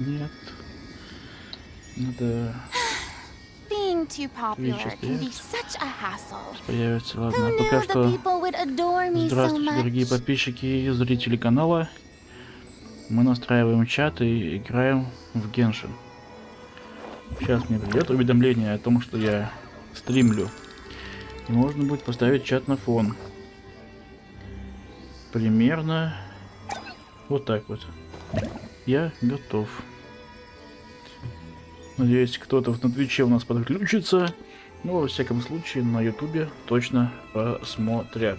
Нет. Надо... Being too popular can be such a hassle. Появится, ладно. Пока что... Здравствуйте, дорогие подписчики и зрители канала. Мы настраиваем чат и играем в Genshin. Сейчас мне придет уведомление о том, что я стримлю. И можно будет поставить чат на фон. Примерно вот так вот. Я готов. Надеюсь, кто-то на Твиче у нас подключится. Но, во всяком случае, на Ютубе точно посмотрят.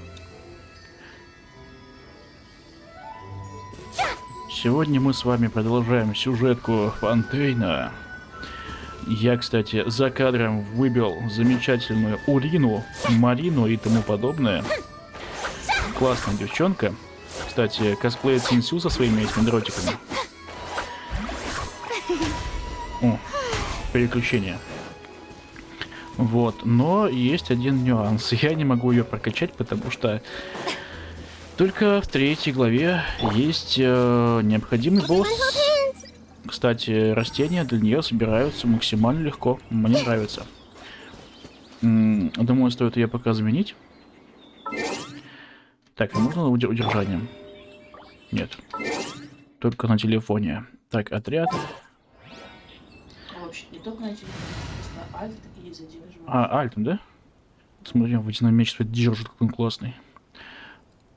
Сегодня мы с вами продолжаем сюжетку Фонтейна. Я, кстати, за кадром выбил замечательную Урину, Марину и тому подобное. Классная девчонка. Кстати, косплеит Синсю со своими этими дротиками. О, переключение. Вот, но есть один нюанс. Я не могу ее прокачать, потому что только в 3 главе есть необходимый босс. Кстати, растения для нее собираются максимально легко. Мне нравится. Думаю, стоит ее пока заменить. Так, а можно удержанием? Нет. Только на телефоне. Так, отряд. Вообще, не только на телефоне, просто альт и задерживание. Альтом, да? Смотри, водяной меч держит, как он классный.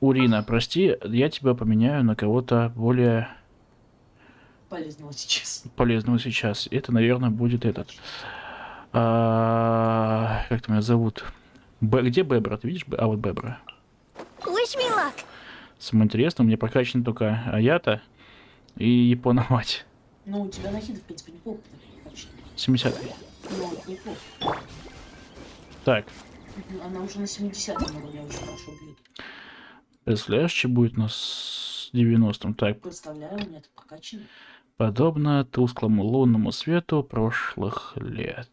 Урина, прости, я тебя поменяю на кого-то более... полезного сейчас. Полезного сейчас. Это, наверное, будет этот. Как там меня зовут? Где Бебра? Ты видишь? Вот Бебра. Самое интересное, мне прокачаны только Аята и Япона-мать. Ну, у тебя нахид, в принципе, неплохо. 70-й. Ну, неплохо. Так. Она уже на 70-м уровне очень хорошо бьет. Представляешь, что будет на 90-м? Так. Представляю, у меня это прокачано. Подобно тусклому лунному свету прошлых лет.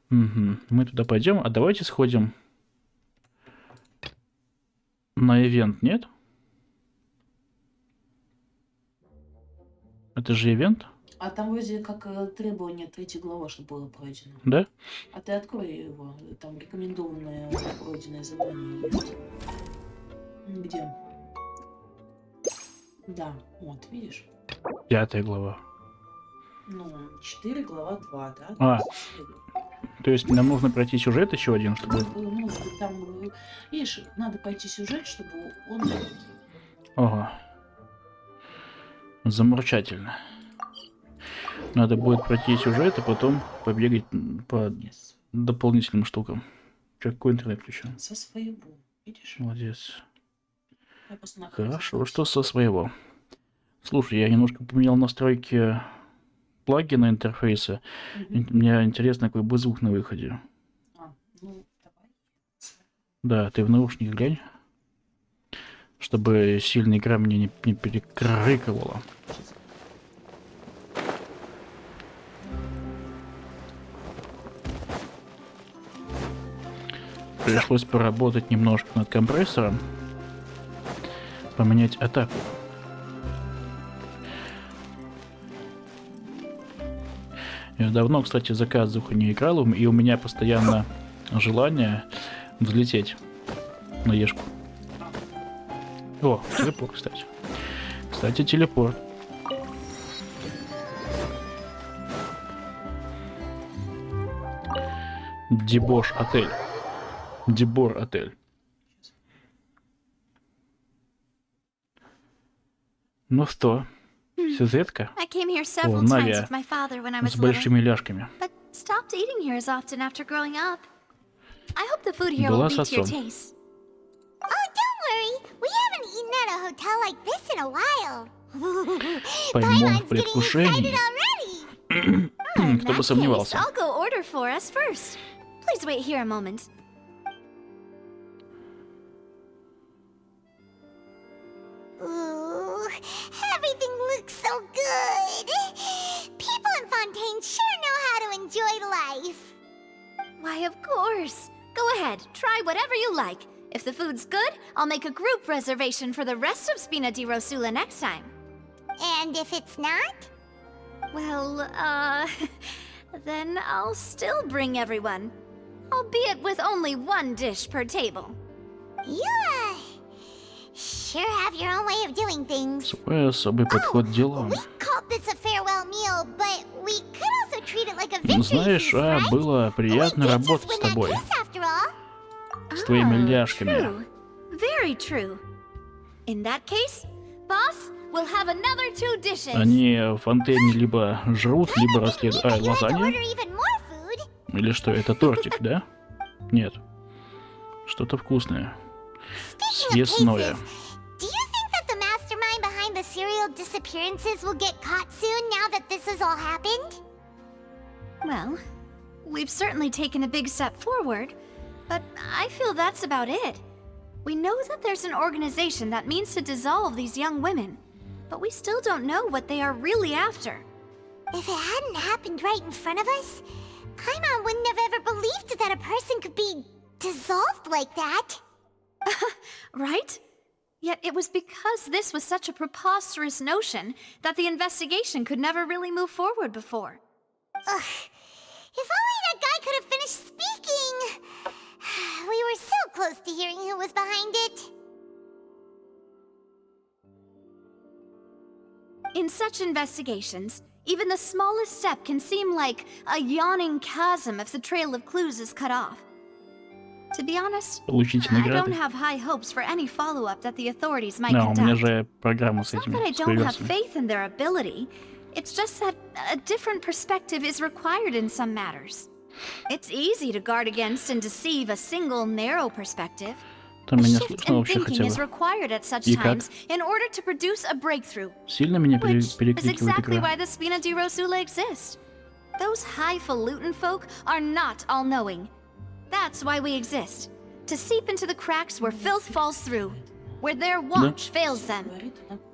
Угу. Мы туда пойдем. А давайте сходим на ивент, нет? Это же ивент? А там вроде как требование 3 глава, чтобы было пройдено. Да? А ты открой его. Там рекомендованное пройденное задание есть. Где? Да, вот, видишь? 5 глава. Ну, 4, глава 2, да? А, то есть нам нужно пройти сюжет еще один, чтобы... Ну, там, видишь, надо пойти сюжет, чтобы он... Ого. Замурчательно. Надо будет пройти сюжет, а потом побегать по дополнительным штукам. Че, какой интернет включен? Со своего, видишь? Молодец. Я Хорошо, что со своего. Слушай, я немножко поменял настройки плагина интерфейса. Мне интересно, какой бы звук на выходе. Ну, давай. Да, ты в наушник глянь. Чтобы сильная игра мне не перекрыкивала. Пришлось поработать немножко над компрессором. Поменять атаку. Я давно, кстати, за Казуху не играл, и у меня постоянно желание взлететь на Ешку. О, телепорт, кстати. Кстати, телепорт. Дебош отель. Дебор отель. Ну что, сюжетка? О, Навия с большими ляжками. Была с отцом. Поймон в предвкушении. Кто бы сомневался. Ooh, everything looks so good. People in Fontaine sure know how to enjoy life. Why, of course. Go ahead, try whatever you like. If the food's good, I'll make a group reservation for the rest of Spina di Rosula next time. And if it's not? Well, then I'll still bring everyone. Albeit with only one dish per table. You, sure have your own way of doing things. Свой особый подход к делам. We called this a farewell meal, but we could also treat it like a victory Знаешь, feast, right? было приятно работать с тобой. С твоими ляжками. True. Very true. In that case, boss, we'll have another 2 dishes. Они в фонтейне либо жрут, либо расследуют... лазанью? Или что, это тортик, да? Нет. Что-то вкусное. Съестное. Do you think that the mastermind behind the serial disappearances will get caught soon now that this has all happened? Well, we've certainly taken a big step forward, but I feel that's about it. We know that there's an organization that means to dissolve these young women, but we still don't know what they are really after. If it hadn't happened right in front of us, Paimon wouldn't have ever believed that a person could be dissolved like that. Right? Yet it was because this was such a preposterous notion that the investigation could never really move forward before. Ugh. If only that guy could have finished speaking! We were so close to hearing who was behind it. In such investigations, even the smallest step can seem like a yawning chasm if the trail of clues is cut off. To be honest, Получите I награды. don't have high hopes for any follow-up that the authorities might Да, у меня conduct. же программа с It's not that I этими don't have версиями. faith in their ability. It's just that a different perspective is required in some matters. It's easy to guard against and deceive a single narrow perspective. Там A меня shift слышно in вообще thinking хотя is бы. required at such И как? times in order to produce a breakthrough, Сильно меня which is перекрикивает exactly игра. why the Spina di Rosula exists. Those highfalutin folk are not all-knowing. That's why we exist. To seep into the cracks where filth falls through, where their watch fails them.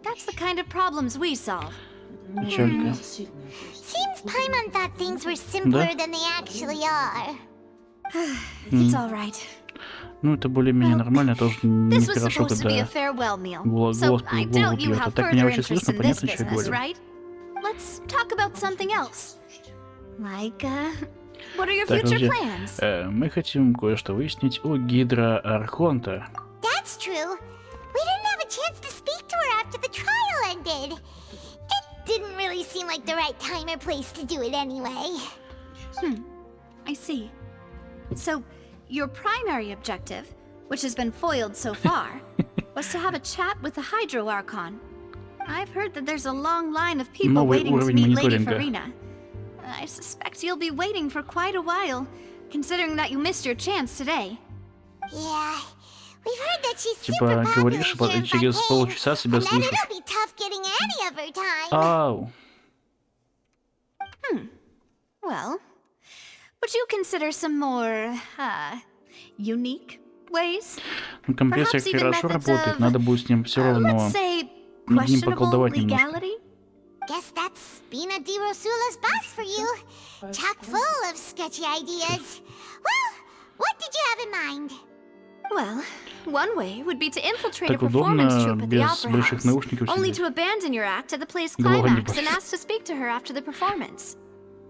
That's the kind of problems we solve. Печалька. Seems Paimon thought things were simpler Да? than they actually are. It's all right. Ну, это более-менее нормально, тоже This was нехорошо, supposed to be a когда farewell meal, голос so голос I в голову doubt you бьет. А have так меня further вообще interest слышно, in this понятно, что я business, говорю. right? Let's talk about something else. Like, what are your Так, future подожди. plans? Мы хотим кое-что выяснить о Гидра Архонта. That's true. We didn't have a chance to speak to her after the trial ended. It didn't really seem like the right time or place to do it anyway. I see. So, your primary objective, which has been foiled so far, was to have a chat with the Hydro Archon. I've heard that there's a long line of people Новый waiting to уровень meet Lady мониторинга. Farina. I suspect you'll be waiting for quite a while, considering that you missed your chance today. Yeah, we've heard that she's Типа, super popular говоришь, here in через Fontaine, полчаса себя and that слышишь. it'll be tough getting any of her time. Ау. Well, would you consider some more, unique ways? Ну, компрессор Perhaps even хорошо methods работает, of, надо будет с ним все равно let's say, над ним questionable поколдовать немножко. legality? Guess that's Spina di Rosula's boss for you. Chock full of sketchy ideas. Well, what did you have in mind? Well, one way would be to infiltrate a Так удобно, performance troupe at the без opera больших house, наушников only сидеть. to abandon your act at the play's Голова не climax and болит. ask to speak to her after the performance.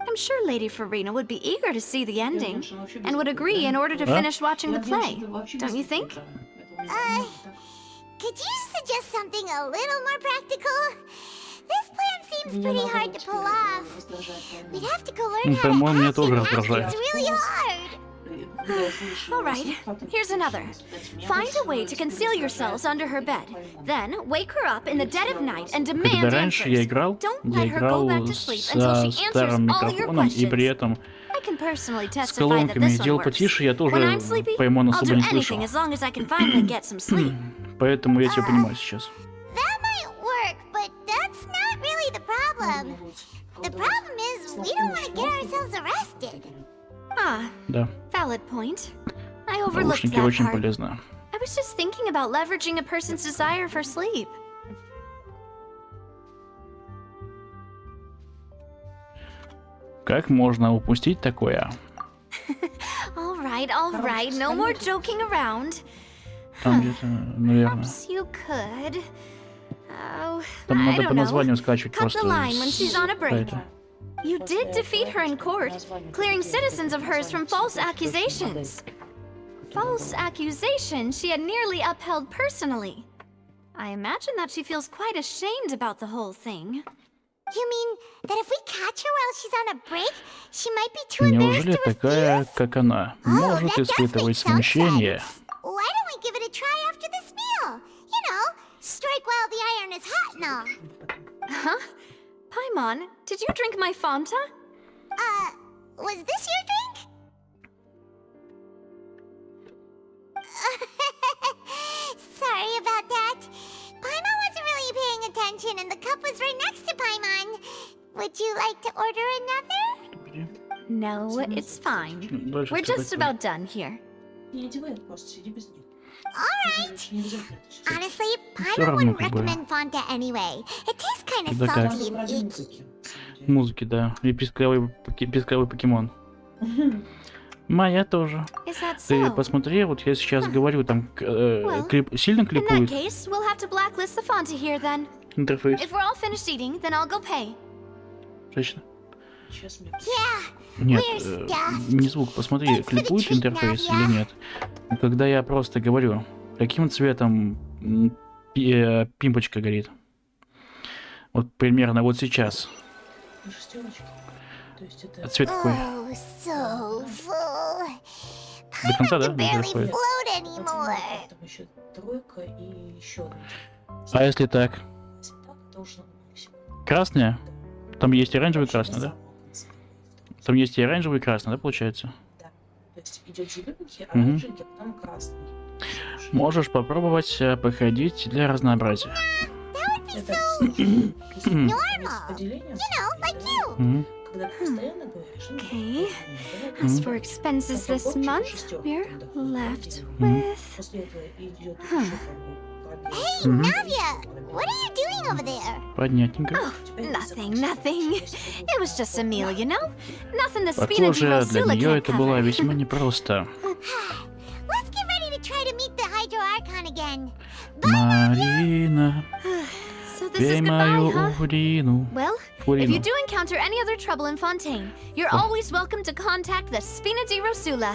I'm sure Lady Farina would be eager to see the ending, and would agree in order to finish watching the play. Don't you think? Could you suggest something a little more practical? This plan seems pretty hard to pull off. We'd have to go learn how to По-моему, меня act тоже and act. раздражает. It's really hard. All right, here's another. Find a way to conceal yourselves under her bed. Then wake her up in the dead of night and demand Когда раньше я answers. играл, Don't я let her go back играл to sleep until со she answers старым all your микрофоном, и при questions. этом I can personally с testify that колонками this one делал works. потише, я тоже When I'm sleepy, по ему I'll особо do не anything слышал. as long as I can finally get some sleep. Поэтому я тебя понимаю сейчас. That might work, but that's not really the problem. The problem is we don't want to get ourselves arrested. Да, Valid point. I overlooked наушники that очень part. полезно. I was just thinking about leveraging a person's desire for sleep. Как можно упустить такое? All right, no more joking around. Там где-то, наверное. Perhaps you could Там I надо don't по know. названию скачивать Cut просто. the line when she's on a break. сайта. You did defeat her in court, clearing citizens of hers from false accusations. False accusations she had nearly upheld personally. I imagine that she feels quite ashamed about the whole thing. You mean that if we catch her while she's on a break, she might be too embarrassed Неужели to такая, refuse? как она, Oh, может that does испытывать make some смущение? sense. Why don't we give it a try after this meal? You know, strike while the iron is hot and all. Huh? Paimon, did you drink my Fanta? Was this your drink? Sorry about that. Paimon wasn't really paying attention and the cup was right next to Paimon. Would you like to order another? No, it's fine. Дальше We're что just такое? about done here. Не одевай, просто сиди без них. Alright. Не обязательно это всё. Honestly, Всё Paimon равно, wouldn't как бы. recommend Fanta anyway. It tastes kind of Да как? salty and Ради icky. музыки, на самом деле. Музыки, да. И писковый покемон. Моя тоже. Is that Ты so? посмотри, вот я сейчас говорю, там Well, сильно In that клипует case, we'll have to blacklist the Fanta here then. интерфейс. If we're all finished eating, then I'll go pay. Точно. Сейчас мне Yeah. Нет, We're stuffed. не звук. Посмотри, клипует интерфейс или нет. Когда я просто говорю, каким цветом пимпочка горит. Вот примерно вот сейчас. шестерочки. То есть это... Цвет какой? Oh, so full. До конца, да? Can barely Доходит. float anymore. Там еще тройка и еще одна. А если так? Если так, то уже максимум. Красная? Там есть оранжевый и красный, да? Самого конца. Там есть и оранжевый и красный, да, получается? Да. То есть идет зелененький, Мгм. оранжевенький, а потом красный. Можешь попробовать походить для разнообразия. Это если Normal. поделение, You know, like you. Мгм. когда ты постоянно говоришь, ну, Okay. давай, As for expenses this month, we're left Мгм. with... после этого идет Huh. еще пробел. Hey, Мгм. Navia, what are you doing over there? Понятненько. Nothing, nothing. It was just a meal, you know? Nothing the Spina di Похоже, для Rosula нее can't это было cover. весьма непросто. Let's get ready to try to meet the Hydro Archon again. Марина, So this пей is мою goodbye, huh? урину. Well, if Фурину. you do encounter any other trouble in Fontaine, you're always welcome to contact the Spina di Rosula.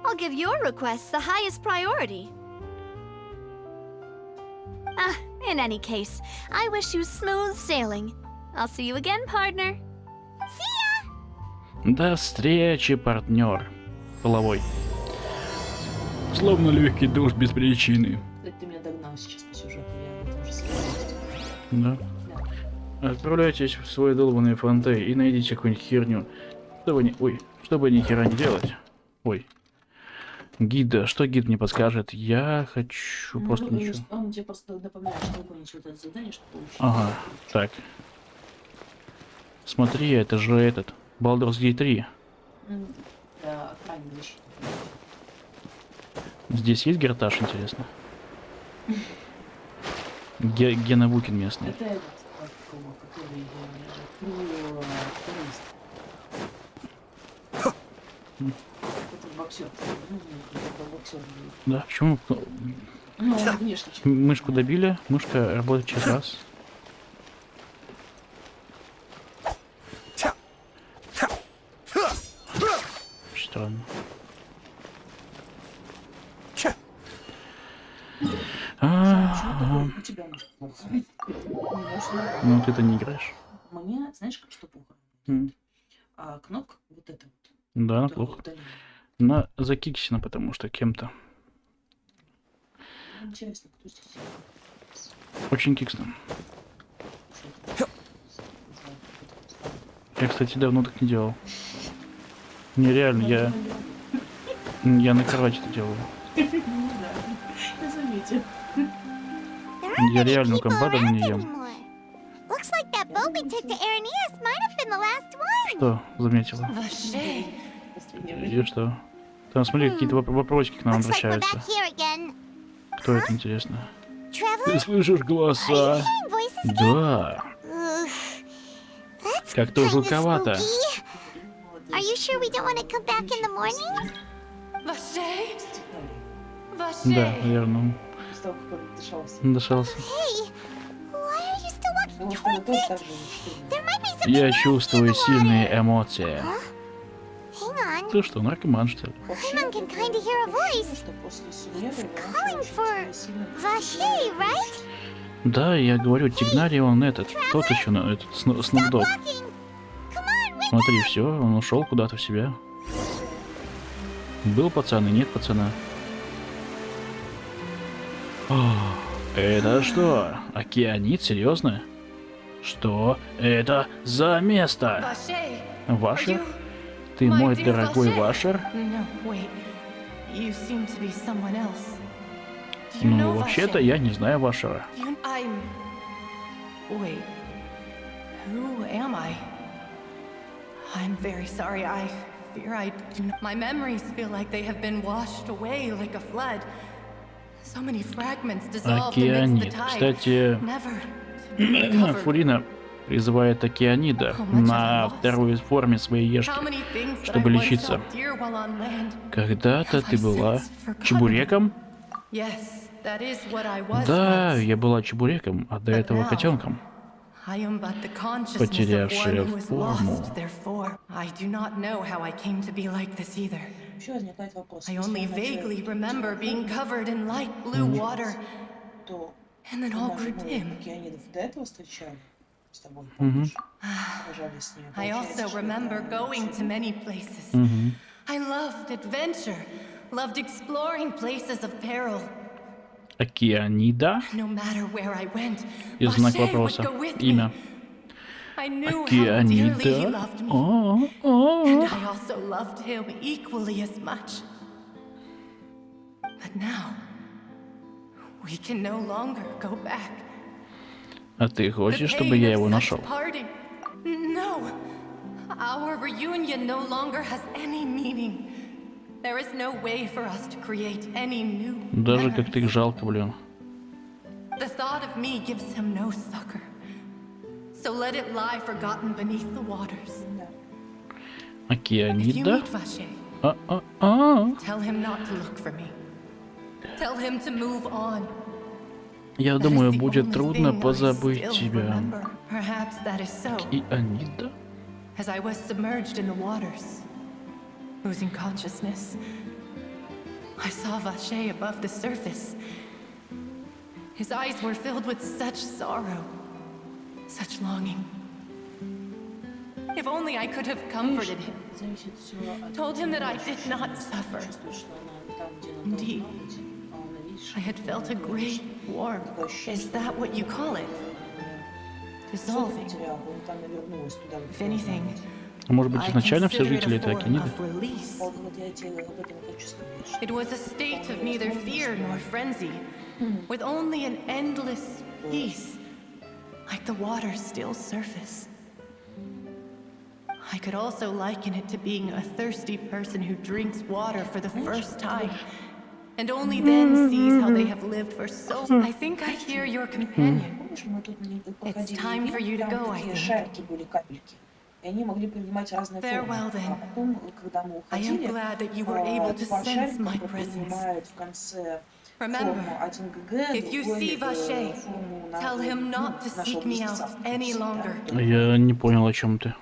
I'll give your requests the highest priority. In any case, I wish you smooth sailing. I'll see you again, partner. До встречи, партнер. Половой. Словно легкий душ без причины. Кстати, ты меня догнал сейчас по сюжету, я в этом же состоянии. Да. Да. Отправляйтесь в свой долбанный фонтей и найдите какую-нибудь херню. Чтобы не... Ой, чтобы ни хера не делать. Ой. Гид, что гид мне подскажет? Я хочу просто Ну, ничего. Он тебе просто напоминает, что выполнить вот это задание, чтобы получить. Ага, так. Смотри, это же этот. Baldur's Gate 3. Да, от крайней защиты. Здесь есть гертаж, интересно? Гена Букин местный. Это этот, который турист. Это боксер. Ну, это боксер. Да, почему? Ну, он внешне. Мышку добили, мышка работает через раз. Странно. У тебя мышка плохо. Ну ты-то не играешь. Мне, знаешь, как что плохо? М. А кнопка вот эта вот. Да, которая плохо. удалена. На закиксена, потому что кем-то. Интересно, кто здесь? Очень киксно. Я, кстати, давно так не делал. Нереально, я на кровати это делаю. Я заметил. Я реально у комба давно не ем. Looks like that boat we took to Araneas might have been the last one. Что заметила? И что? Там, смотри, какие-то вопросики к нам Looks like we're обращаются. back here again. Кто это, интересно? Ты Traveler? слышишь Are you голоса? hearing voices again? Да. Ugh, that's Как-то kinda жутковато. spooky. Are you sure we don't want to come back in the morning? Да, верно. После того, как он дышался. Дышался. Hey, why are Думаю, что вы тоже так же мечтали. Я чувствую сильные эмоции. Hang on. Ты что, наркоман, что ли? Paimon can kinda hear a voice. Что после Суньеры Calling for Vache, right? Да, я говорю, Тигнари, он этот, тот еще, этот, Снупдог. Walking. Come on, wake Смотри, все, он ушел куда-то в себя. Был пацан и нет пацана. О, это что? Океанит? Серьезно? Что это за место? Вашер? Ты мой дорогой Вашер? Ну, вообще-то я не знаю Вашера. Wait, who am I? I'm very sorry. I fear I do not. My memories feel like they have been washed away like a flood. So many fragments dissolved amidst the Океанит. tide. Кстати, Never to be recovered. Фурина призывает океанида на второй форме своей ешки, How many things that чтобы I once лечиться. held dear while on land. Когда-то Have ты I была since forgotten? чебуреком? Yes, that is what I was Да, once. я была чебуреком, а до этого котенком. I am but the consciousness of Потерявшая one who is форму. lost, therefore. I do not know how I came to be like this either. Вообще возникает вопрос. I Если only она тебя vaguely remember being covered in light blue water, то and then all grew наши dim. океанидов до этого встречали с тобой, помнишь? Сражались с ней. I Получается, also что remember это going to many places. I loved adventure, loved exploring places of peril. Океанида? No matter where I went, И знак Vache would вопроса. go with me. Имя. I knew how dearly he Океанида? loved me, О, and I also loved him equally as much. But now, we can no longer go back. А ты The хочешь, чтобы pain я of его such нашел? parting. No, our reunion no longer has any meaning. There is no way for us to create any new Даже как memories. ты их жалко, блин. The thought of me gives him no succor. So let it lie forgotten beneath the waters. If you Океанида? meet Vache, А-а-а. tell him not to look for me. Tell him to move on. Я That is думаю, the будет only трудно thing I позабыть still тебя. remember. Perhaps that is so. Океанида? As I was submerged in the waters, losing consciousness, I saw Vache above the surface. His eyes were filled with such sorrow, such longing. If only I could have comforted him, зависит всё от told him that I того, did что not она suffer. чувствует, что она там, где она Indeed. должна быть, а она, видишь, I had felt a она great warmth. Is that what you call it? всё Dissolving. потеряла, вот она вернулась туда, If где anything, должна быть. А может быть, I изначально все consider it жители a это form океаниды? of release. Вот я тебе об этом и хочу сказать. It was a state of neither fear nor frenzy, with only an endless peace, like the water's still surface. I could also liken it to being a thirsty person who drinks water for the first time, and only then sees how they have lived for so. I think I hear your companion. Помнишь, мы тут проходили time for you to там go, I такие think. шарики были, капельки. И они могли принимать разные Farewell, формы. then. А потом, когда мы I am уходили, glad that you were able to два sense шарика my которые presence. принимают в конце Remember, форму 1 ГГ, if you другой, see Vache, форму tell him not to нашего seek me близнеца, out в any принципе, longer. да. Я не понял, о чем ты.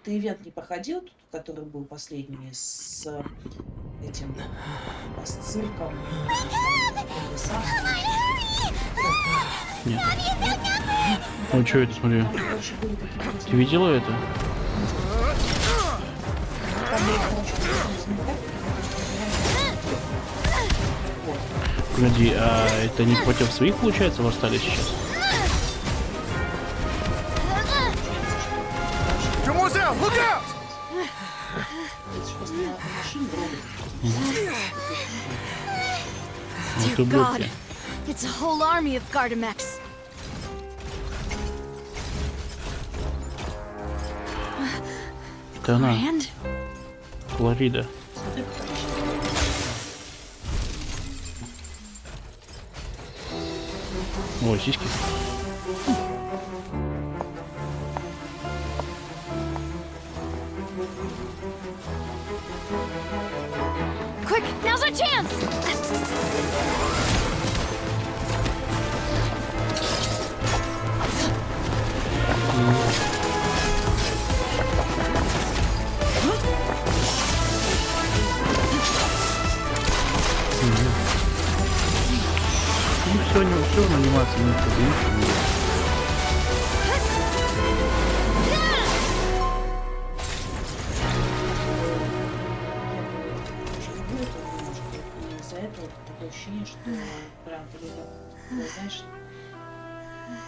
Ты ивент не проходил, тут, который был последний, с этим, с цирком, лесом? Нет. Ну что это, смотри. Там, короче, были какие-то... Ты видела это? Там были, короче, Погоди, а это не против своих, получается, восстали сейчас? Look out! Вот Dear God, ублюдки. it's a whole army of Gardamex. Это она, And Флорида. О, сиськи. quick, now's our chance! 20 минут позовите. Из-за этого такое ощущение, что прям ты знаешь,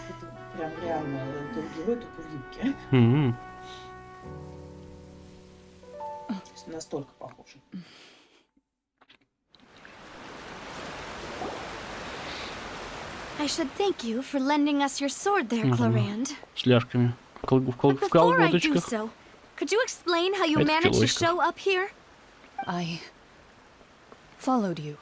это прям реально тот герой только в юбке. То есть настолько похоже. I should thank you for lending us your sword there, Clorand. С ляжками. В But before I do колготочках. so, could you explain how you Это managed to человечка. show up here? I followed you.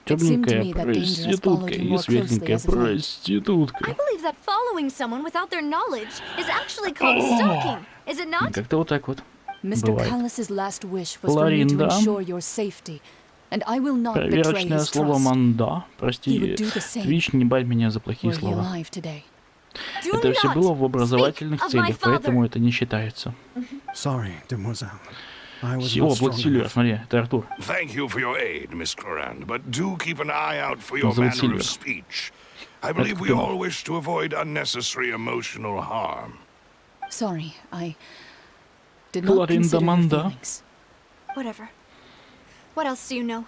It seemed to Темненькая me that danger has followed проститутка you и more closely светленькая as of late. проститутка. I believe that following someone without their knowledge is actually called stalking, is it not? Как-то вот так вот. Mr. Бывает. Callus's last wish was for me to Кларинда. ensure your safety, and I will not betray Проверочное his слово trust. «манда». He Прости, would do the same. Твич, не бать меня за плохие Were he слова. alive today? Do Это все not было в образовательных speak of my целях, поэтому father. это не считается. Sorry, demoiselle. I was Всего, not strong Сильвер, enough. смотри, это Артур. Thank you for your aid, Miss Clorand, but do keep an eye out for your Зовут manner Сильвер. of speech. I believe we кто? all wish to avoid unnecessary emotional harm. Sorry, I did not Кларинда consider your Манда. feelings. Whatever. What else do you know?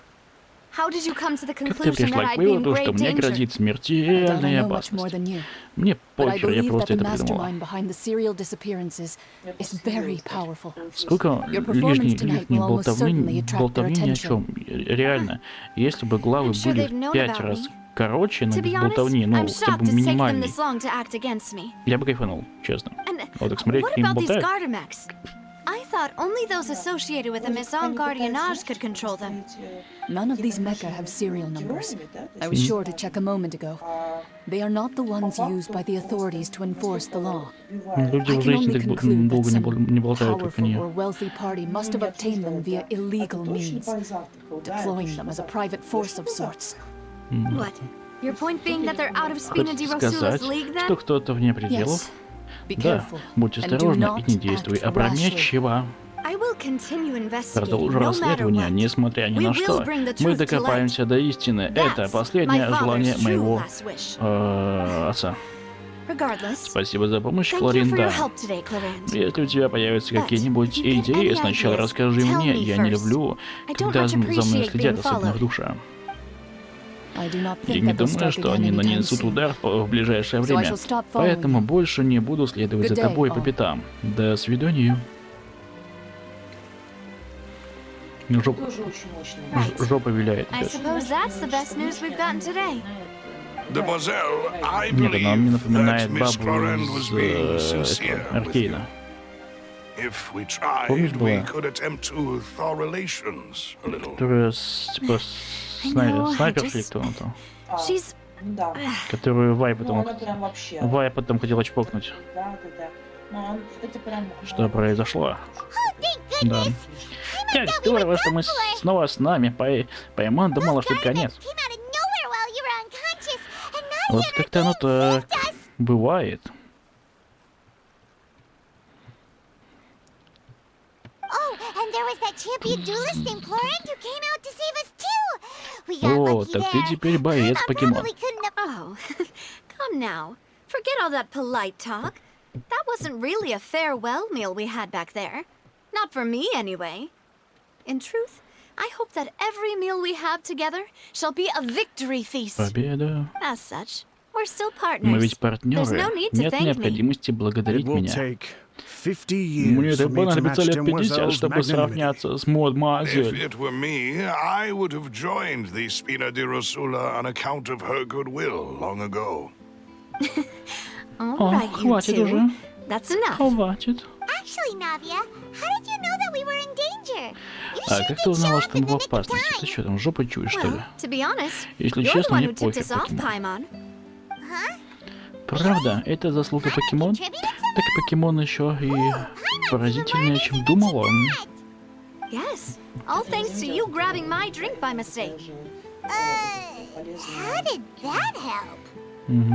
How did you come to the Как ты conclusion пришла that к I'd be in выводу, что great мне danger? грозит I doubt I смертельная know much more опасность? than you, Мне but I похер, я believe that просто the это придумала. mastermind behind the serial disappearances is very powerful. Сколько Your performance tonight лишней will almost certainly attract their болтовни ни о чем. attention. Реально, если бы главы I'm sure были they've known в 5 about раз me. короче, но To без be honest, болтовни, ну, I'm хотя shocked бы it's taken them минимальный, this long to act against me. я бы кайфанул, честно. And Вот так смотреть, what как они about these болтают. Gardamex? I thought only those associated with the Maison Gardiennage could control them. None of these mecha have serial numbers. I was sure to check a moment ago. They are not the ones used by the authorities to enforce the law. Люди I уже can очень only так conclude that долго не some болтают, как powerful они. or wealthy party must have obtained them via illegal means, deploying them as a private force of sorts. What? Your point being that they're out of Spina di Хочешь сказать, Rosula's league что then? кто-то вне пределов? Yes. Be Да, careful будь and do осторожна not и не действуй act rashly. опрометчиво. I will continue investigating, Продолжу no matter расследование, what. несмотря ни We на will что. bring the Мы truth to докопаемся до истины. Это That's последнее my желание father's true моего last wish. отца. Regardless, Спасибо за помощь, thank you for your Кларинда. help today, Clorand. Если у тебя появятся But какие-нибудь if you get идеи, any сначала ideas, расскажи tell мне. me Я не first. люблю, I don't когда much за мной appreciate следят, being особенно в followed. душе. I do not Я think не that they'll думаю, strike что again они anytime нанесут soon. удар в ближайшее So I время. shall stop following Поэтому you. больше не буду следовать за Good day, тобой по all. пятам. До свидания. Жопа, Тоже очень мощный. Right. жопа виляет. I suppose that's the best news we've gotten today. Mademoiselle, I Нет, она мне believe напоминает that Miss бабу Clorand was из being sincere with you. Аркейна. If we Помнишь, tried, we была? could attempt to thaw relations a little. Которая типа I know, I снайперши, just- кто он там. She's... Да. Которую Вай Ну, потом, она прям вообще. потом хотела чпокнуть. Да. Но это прям... Что произошло? Thank Да. goodness. Как здорово, что мы снова с нами. Паймон думала, что это конец. Came out of nowhere while you were unconscious, and now Вот you're как-то оно так saved us. бывает. Oh, and there was that champion duelist named Clorand who came out to save us too. We got О, lucky так ты there. теперь боец Paimon покемон. probably couldn't have... Oh, come now. Forget all that polite talk. That wasn't really a farewell meal we had back there. Not for me, anyway. In truth, I hope that every meal we have together shall be a victory feast. Победа. As such, we're still Мы partners. ведь партнеры. There's no need to Нет thank me. необходимости благодарить It will меня. take 50 Мне years это for me to match понадобится лет 50, Demoiselle's чтобы magnanimity. сравняться с If мадемуазель. it were me, I would have joined the Spina di Rosula on account of her goodwill long ago. All О, right, you хватит two. уже. That's enough. Хватит. Actually, Navia, how did you know that we were in danger? You А sure как did ты узнала, show что up in мы the в nick of опасности? time. Ты что, там жопой чуешь, что ли? Well, to be honest, Если you're the честно, one мне who tipped пофиг, us off, покемон. Paimon. Правда, это заслуга покемон? Так и покемон еще и поразительнее, чем думала. Yes, all thanks to you grabbing my drink by mistake. How did that help?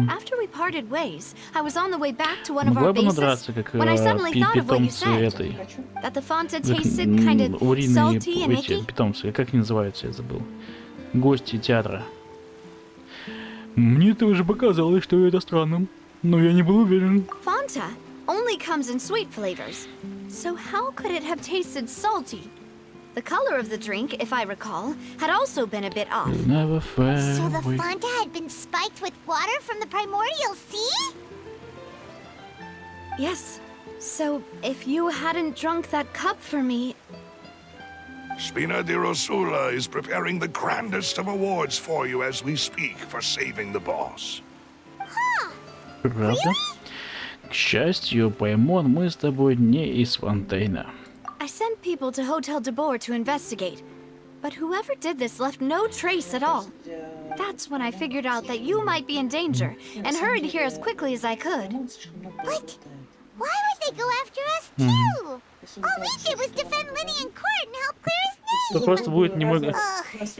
After we parted ways, I was on the way back to one of Могла our бы bases надраться, как when I suddenly thought of what you питомцы said. этой. That the Fanta tasted kind of Урийные salty and эти icky. питомцы, как они называются, я забыл. Гости театра. Мне тоже показалось, что это странным, но я не был уверен. Fanta only comes in sweet flavors. So how could it have tasted salty? The color of the drink, if I recall, had also been a bit off. Never So the fair. Fanta had been spiked with water from the primordial sea? Yes. So if you hadn't drunk that cup for me, Spina di Rosula is preparing the grandest of awards for you as we speak for saving the boss. Правда? К счастью, Паймон, мы с тобой не из Фонтейна. I sent people to Hotel de Boer to investigate. But whoever did this left no trace at all. That's when I figured out that you might be in danger and hurried here as quickly as I could. What? Why would they go after us too? All we did was defend Linny in court and help clear his Это name. просто будет не мой... Ugh,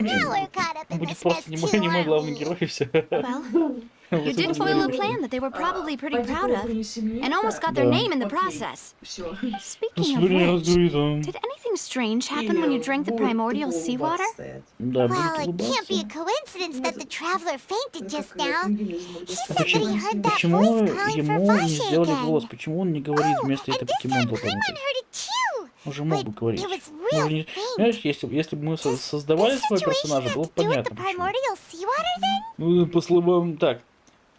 now we're caught up in Будет this просто mess не мой too, главный aren't we? герой, и все. Well, you did foil a plan that they were probably pretty proud of, and almost got their name in the process. Все. Speaking of which, did anything strange happen when you drank the primordial seawater? Да, Well, будет it can't be a улыбаться. coincidence that the traveler fainted just now. He said that Почему, he heard that почему voice calling for ему не Vasha сделали again. голос? Почему он не говорит Oh, вместо and этого this покемон time был Paimon heard it too. Он же мог But бы говорить. it was Мы же real не- faint. Знаешь, если бы мы создавали This своего situation персонажа, have было бы to do with понятно the почему. primordial seawater then? Ну, по словам так.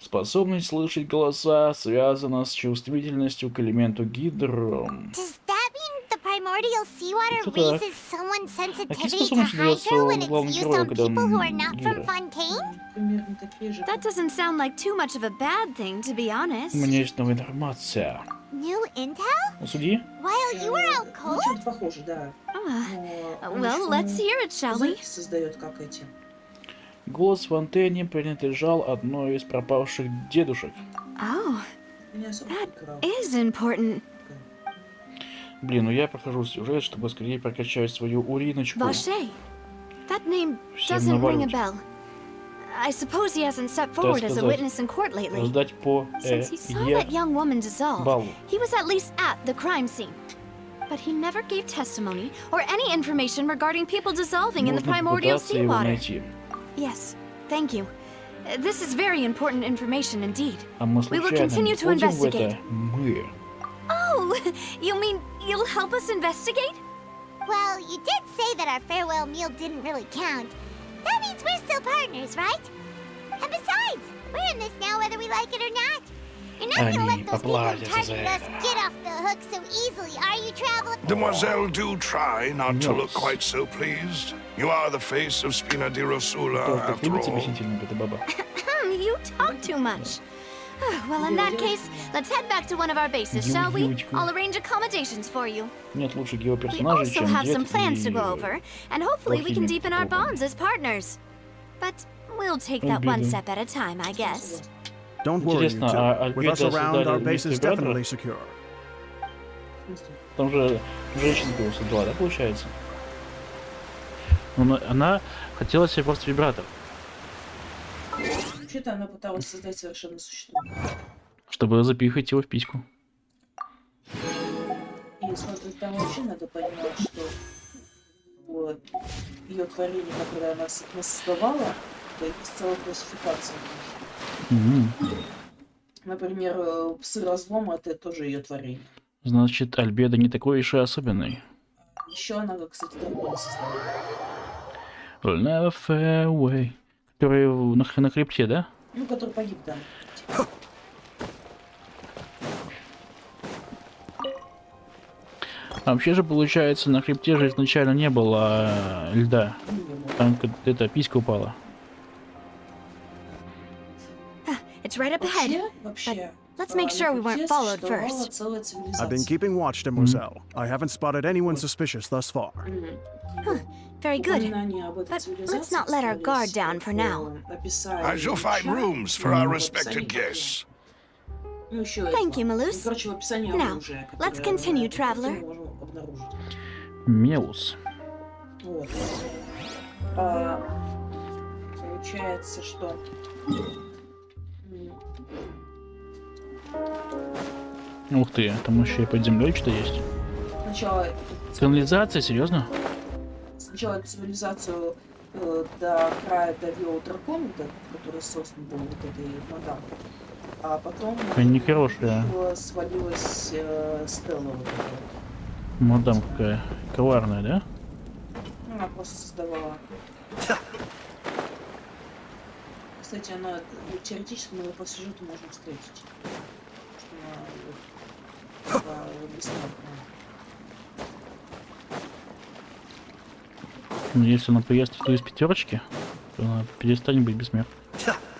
Способность слышать голоса связана с чувствительностью к элементу гидром. Does that mean the primordial seawater Это так. raises someone's sensitivity to способности дается hydro when it's главному used герою, on когда people он who are not from гидра? Fontaine? Примерно такие же. That doesn't sound like too much of a bad thing, to be honest. У меня есть новая информация. New intel? Ну, суди. While you were out Ну, cold? чем-то похоже, да. Ah, Но well, let's hear it, shall we? звуки создает, как эти. Голос Фонтейне принадлежал одной из пропавших дедушек. Oh, Я не особо that играл. is important. Блин, ну я прохожу сюжет, чтобы скорее прокачать свою уриночку. Vache. That name Всем doesn't ring a наворот. bell. I suppose he hasn't stepped forward as a сказать. witness in court lately. Ждать по Since he saw that young woman dissolve, баллу. he was at least at the crime scene. But he never gave testimony or any information regarding people dissolving in the Нужно primordial попытаться его seawater. найти. Yes, thank you. This is very important information indeed. А мы We will случайно continue не to входим в investigate. это? Мы. Oh, you mean you'll help us investigate? Well, you did say that our farewell meal didn't really count. That means we're still partners, right? And besides, we're in this now whether we like it or not. You're not gonna Они let those people who поплатятся за targeted us это. get off the hook so easily, are you, traveler? Demoiselle, do try not to look Yes. quite so pleased. You are the face of Spina di Rosula, Только after любите all. объяснительную, эта баба. You talk too much. Well, in that case, let's head back to one of our bases, shall we? Ю-ючку. I'll arrange accommodations for you. Нет лучше We геоперсонажей, also чем have some дед plans to и... go over, and hopefully we can Плохими deepen our поводами. bonds as partners. But we'll take that one Обидно. step at a time, I guess. Don't worry, you Интересно, two. а With us Альбеда around, создали our base вместе is с братом? definitely secure. В смысле? Там же женщина была два, да, получается? Но она хотела себе просто вибратор, Вообще-то она пыталась создать совершенно существо. чтобы запихать его в письку. И смотри, там вообще надо понимать, что вот, ее творение, которое она создавала, это есть целая классификация. Мгм. Например, псы разлома это тоже ее творение. Значит, Альбеда не такой уж и особенный. Еще она, кстати, другое создала. Never fair away. Который на хребте, да? Ну, который погиб, да. А вообще же, получается, на хребте же изначально не было льда. Там эта писька упала. It's right up ahead. Вообще, let's make sure we weren't followed first. целая I've been цивилизация. keeping watch, demoiselle. I haven't spotted anyone suspicious thus far. Very good. Упоминания об этой But цивилизации let's not let our guard down for now. в описании I shall find меча, rooms for our в respected описании guests. Ну, еще Thank этого. you, Malus. Ну, короче, в описании Now, оружия, let's которое continue, мы traveler. можем обнаружить. Мелус. Вот. Получается, что Ух ты, там еще и под землей что-то есть. сначала Канализация, серьезно? эту цивилизацию до края довел дракон, вот этот, который создан был вот этой мадам. А потом Нехорошая. свалилась Стелла вот эта вот. Мадам какая. Коварная, да? Ну, она просто создавала. Кстати, она теоретически мы ее по сюжету можно встретить. Что она вот, бессмертная. Но если она поест из пятерочки, то она перестанет быть бессмертной.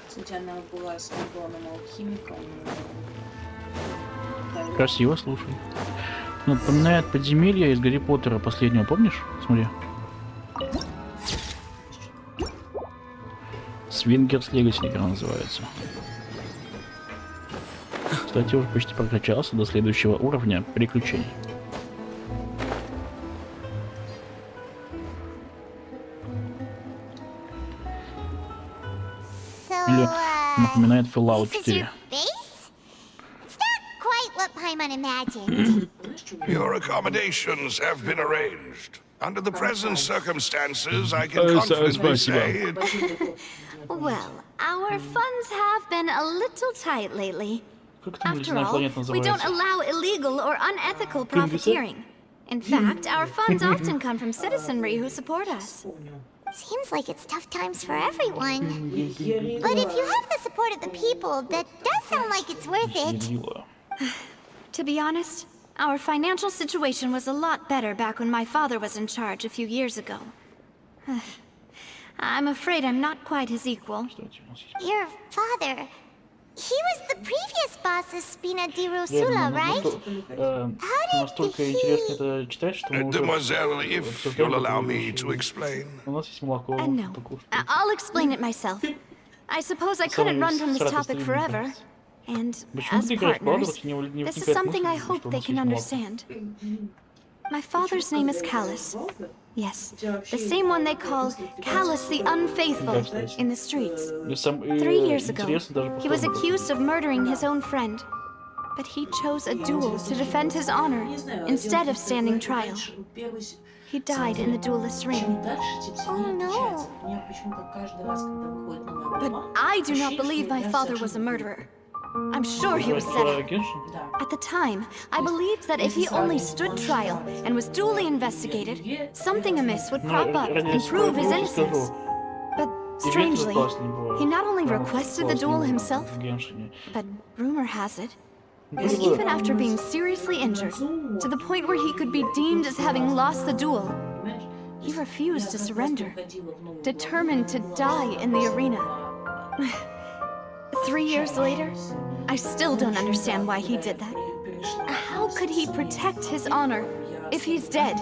Кстати, она была с главным алхимиком. Красиво, слушай. Напоминает подземелье из Гарри Поттера последнего, помнишь? Смотри. Свингерс Легаси игра называется. Кстати, уже почти прокачался до следующего уровня приключений. Или напоминает Fallout this is 4. your base? It's not quite what Paimon imagined. Your accommodations have been arranged. Under the present circumstances, I can confidently say it... Well, our funds have been a little tight lately. Как там After ледяная all, планета we don't называется? allow illegal or unethical profiteering. In fact, our funds often come from citizenry who support us. Seems like it's tough times for everyone. But if you have the support of the people, that does sound like it's worth it. Мило. To be honest, our financial situation was a lot better back when my father was in charge a few years ago. I'm afraid I'm not quite his equal. Кстати, у нас есть Your father, he was the previous boss of Spina di Rosula, right? настолько интересно это читать, что мы уже Mademoiselle, if you'll allow me to explain. у нас есть молоко. No, покушать. I'll explain it myself. I suppose I couldn't run from this topic forever. And Почему as ты играешь partners, не this is вникает в something I мысль, hope что у they нас can есть молоко? understand. My father's name is Callus. Yes, the same one they call Callus the Unfaithful in the streets. И 3 years ago, интересно даже he was потом. accused of murdering his own friend. But he chose a duel to defend his honor instead of standing trial. He died in the duelist's ring. Oh no. But I do not believe my father was a murderer. I'm sure he was set Про up. Genshin? At the time, I believed that if he only stood trial and was duly investigated, something amiss would crop up and prove his innocence. But strangely, he not only requested the duel himself, В Геншине. but rumor has it that even after being seriously injured, to the point where he could be deemed as having lost the duel, he refused to surrender, determined to die in the arena. 3 years later, I still don't understand why he did that. How could he protect his honor if he's dead?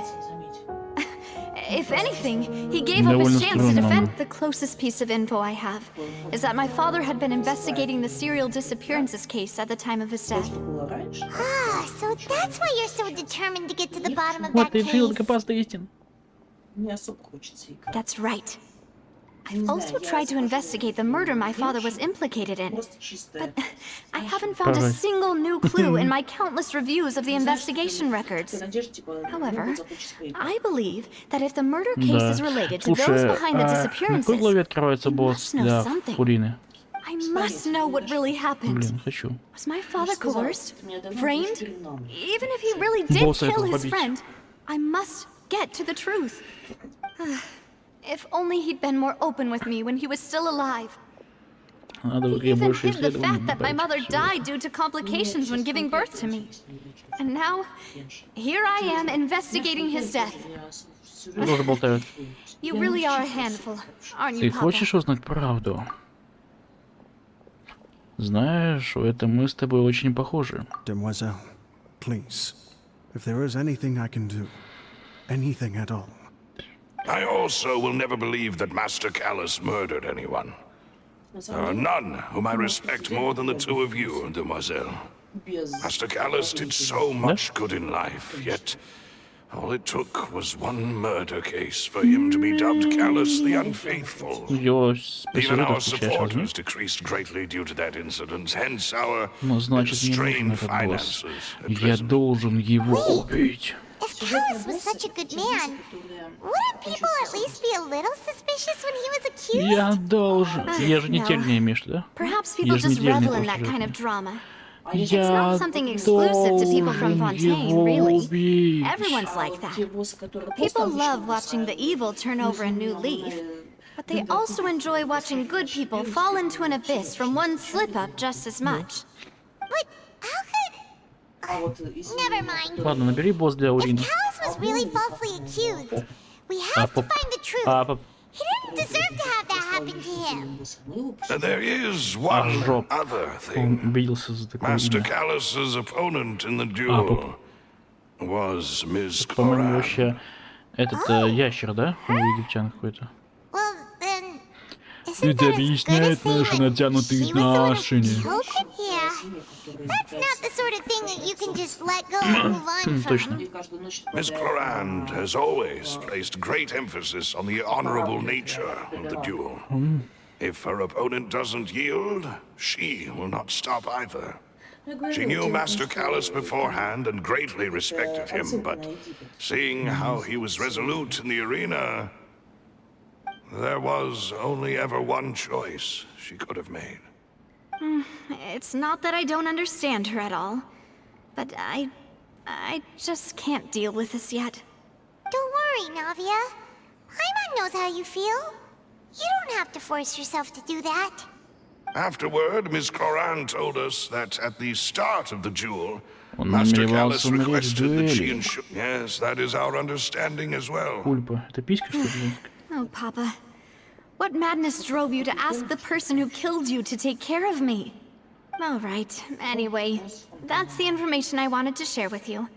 If anything, he gave up his chance to defend. The closest piece of info I have is that my father had been investigating the serial disappearances case at the time of his death. Ah, so that's why you're so determined to get to the bottom of Вот that ты жил, case. докопался до истины. Не особо хочется играть. That's right. I've also tried to investigate the murder my father was implicated in, Просто чисто. but I haven't found a Давай. single new clue in my countless reviews of the investigation records. Ты надеешься, типа, However, могут захочется поиграть. I believe that if the murder case Да. is related to those Слушай, behind the а на disappearances, какой главе открывается you босс must know для something. Фурины? I must know what really happened. Блин, хочу. Was my father Сказала, coerced? ты меня давно Framed? будешь перед нами. Even if he really did Босса kill этого his побить. friend, I must get to the truth. If only he'd been more open with me when he was still alive. Надо в He игре even больше hid the исследований fact that my добавить. mother died due to complications when giving birth to me. And now, here I am investigating his death. Тоже болтают. You really are a handful, aren't Ты you, Papa? хочешь узнать правду? Знаешь, в этом мы с тобой очень похожи. Demoiselle, please, if there is anything I can do, anything at all, I also will never believe that Master Callus murdered anyone. There are none whom I respect more than the two of you, Demoiselle. Без... Master Callus did so much good in life, yet all it took was one murder case for him to be dubbed Callus the Unfaithful. Его Even our спасибо, supporters decreased greatly due to that incident, hence our Ну, значит, мне нужен strained этот босс. finances at Я present. должен его убить. If Callus was such a good man, wouldn't people at least be a little suspicious when he was accused? Я должен. Еженедельный имеешь, да? Perhaps people just Еженедельный revel in that просто kind живет. of drama. It's Я not something exclusive to people from должен Fontaine, его really. убить. Everyone's like that. People love watching the evil turn over a new leaf, but they also enjoy watching good people fall into an abyss from one slip-up just as much. But how could... Never mind. Ладно, набери босс для If Урины. Callus was really falsely accused, we have to find the truth. He didn't deserve to have that happen to him. There is one жоп. other Он thing. обиделся за такое Master имя. Callus's opponent in the duel was Miss По-моему, Cloran. вообще этот ящер, да? Египтян какой-то. Well, then... Isn't Это that as good as объясняет saying наши that натянутые she was the one who отношения. killed him? Yeah. That's not the sort of thing that you can just let go and move on Точно. from. Miss Cloran has always placed great emphasis on the honorable nature of the duel. If her opponent doesn't yield, she will not stop either. She knew Master Callus beforehand and greatly respected him, but seeing how he was resolute in the arena, there was only ever one choice she could have made. It's not that I don't understand her at all, but I just can't deal with this yet. Don't worry, Navia. Paimon knows how you feel. You don't have to force yourself to do that. Afterward, Miss Cloran told us that at the start of the duel, Он Master намеревался Callus умереть в requested that she дуэли. ensure... Yes, that is our understanding as well. Пульпа. Это писька, что ли? Oh, Papa. What madness drove you to ask the person who killed you to take care of me? All right. Anyway, that's the information I wanted to share with you.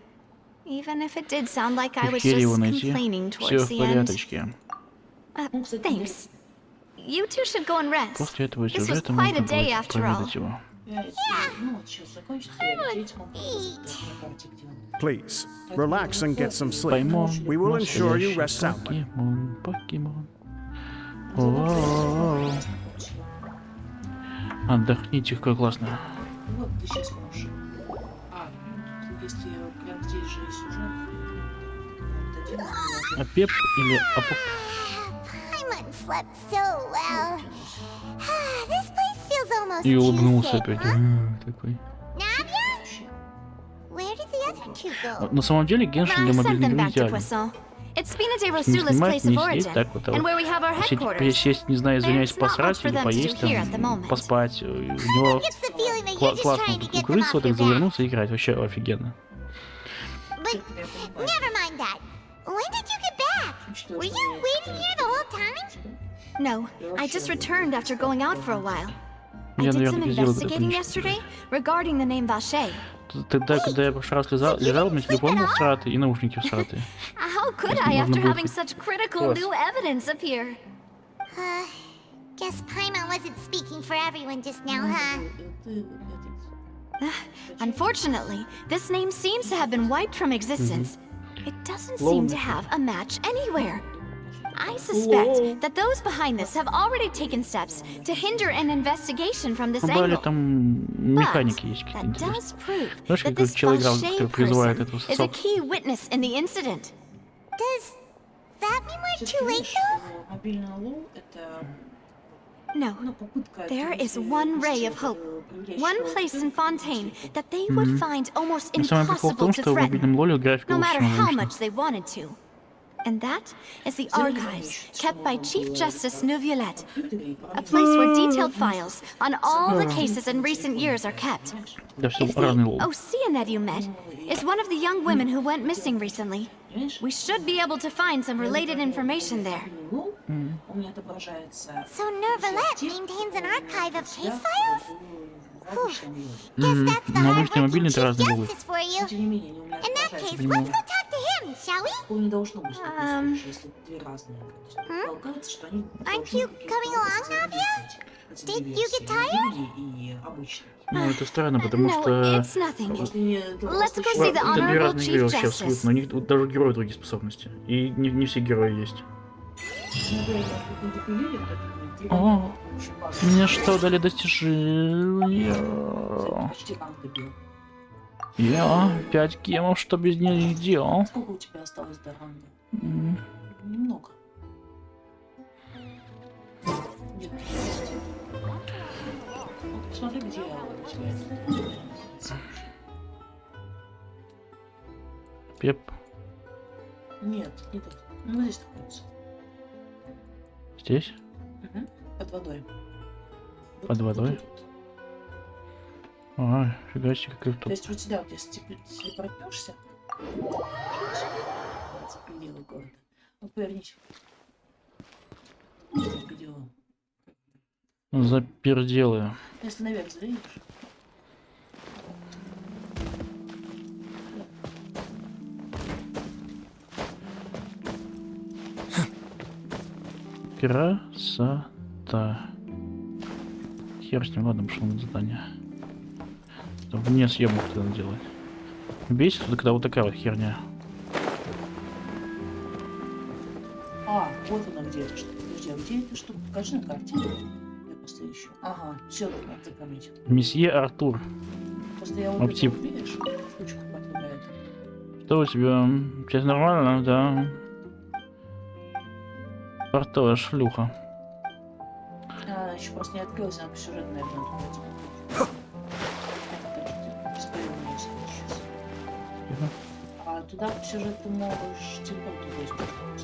Even if it did sound like I was Теперь его just найти. complaining Все towards в the end. порядочке. Thanks. You two should go and rest. После этого This was сюжета quite a можно day будет after all. проведать его. Please, relax and get some sleep. Поймон, We will ensure you настоящий rest soundly. покемон. О-о-о. Отдохните, как классно. Вот ты сейчас можешь. Если прям здесь же и сюжет. Апеп или апоп? Paimon slept so well. This place feels almost И too улыбнулся safe, опять. huh? Такой. Navia? Where did the other two go? На самом деле Genshin для I sent мобильной them игры back to идеальный. Poisson. It's been a de Не Rosula's снимать, place of не origin, сидеть, так вот. and where we have our headquarters. Сесть, не знаю, извиняюсь, There's not посрать much for или them to поесть, do here at the там, moment. поспать. У него Gets the feeling that you're just классно trying to get them укрыться, off так your back. завернуться и играть. Вообще офигенно. But never mind that. When did you get back? Were you waiting here the whole time? No, I just returned after going out for a while. I Я, did some наверное, сделал это investigating yesterday regarding the name Vache. Тогда, когда я в прошлый раз лежал, у меня телефон был всратый и наушники всратые. How could I Можно after было having such critical Класс. new evidence appear? Guess Paimon wasn't speaking for everyone just now, huh? Unfortunately, this name seems to have been wiped from existence. It doesn't seem to have a match anywhere. I suspect that those behind this have already taken steps to hinder an investigation from this Добавили angle. там механики есть какие-то That интересные. does prove Знаешь, that как this человек, Vache который призывает person этого is a сосок. key witness in the incident. Does that mean we're too late, though? Мобильный лоу это No, попытка. there is one ray of hope, one place in Fontaine that they would find almost Но самый прикол в impossible том, to что в threaten, мобильном лоле графика no лучше, matter чем how обычно. much they wanted to. And that is the archives kept by Chief Justice Neuvillette, a place where detailed files on all the cases in recent years are kept. Да, все If разный the лол. Oceanette you met is one of the young women who went missing recently, we should be able to find some related information there. У меня отображается. So Neuvillette maintains an archive of case files? Guess that's the Но hard обычный work мобильный of это Chief разные лолы. Justice for you. Тем не менее, у меня In that case, отображается. let's go talk to him, shall we? Такого не должно быть, если две разные. Толкаются, что они Aren't you coming along, Navia? Did you get tired? И обычные. Ну, это странно, потому No, что it's nothing. Let's go see the это две Honorable разные игры Chief вообще Justice. абсолютно. У них вот даже герои другие способности. И не все герои есть. О, мне что, дали достижение? Почти как добил. Я 5 гемов, что без них делал. Сколько у тебя осталось до ранга? Немного. Нет, есть. Вот посмотри, где у тебя. Пеп. Нет, не тут. Ну, здесь находится. Здесь? Угу. Под водой. Под водой? А, фига себе, как То тут. есть у тебя, вот, если ты пропнешься, запилила города. Вот повернись. Запилила. Заперделаю. Если наверх залезешь. Красота. Хер с ним, ладно, пошел на задание. Вне съемок что надо делать. Бесит, когда вот такая вот херня. А, вот она где эта штука. Подожди, а где эта штука? Покажи на карте. Я просто ищу. Ага, все, надо запомнить. Месье Артур. Просто я вот Оптип. это, видишь, штучку подвигает. Что у тебя? Сейчас нормально, да? Портовая шлюха. А, еще просто не открылась, она по сюжету, наверное, откроется. А туда по сюжету можешь телефон другой использовать.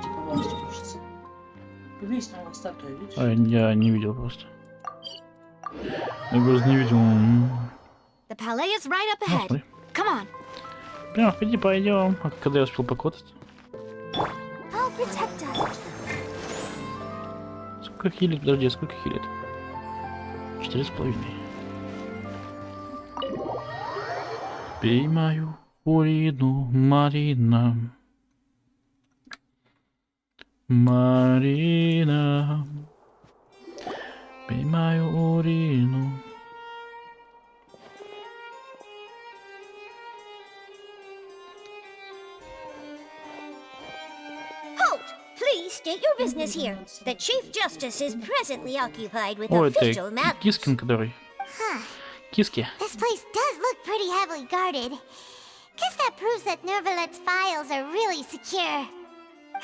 Типа власть пишется. Повесь на статую, видишь? А, я не видел просто. Я просто не видел. The palais is right up ahead. Смотри. Come on. Прям впереди пойдем. А когда я успел покотать? I'll protect us. Сколько хилит? Подожди, сколько хилит? 4,5. Пей мою урину, Марина. Марина. Пей мою урину. Hold! Please state your business here. The Chief Justice is presently occupied with Ой, official это matters. Кискин, который. Киски. This place does look pretty heavily guarded. Guess that proves that Nervalet's files are really secure.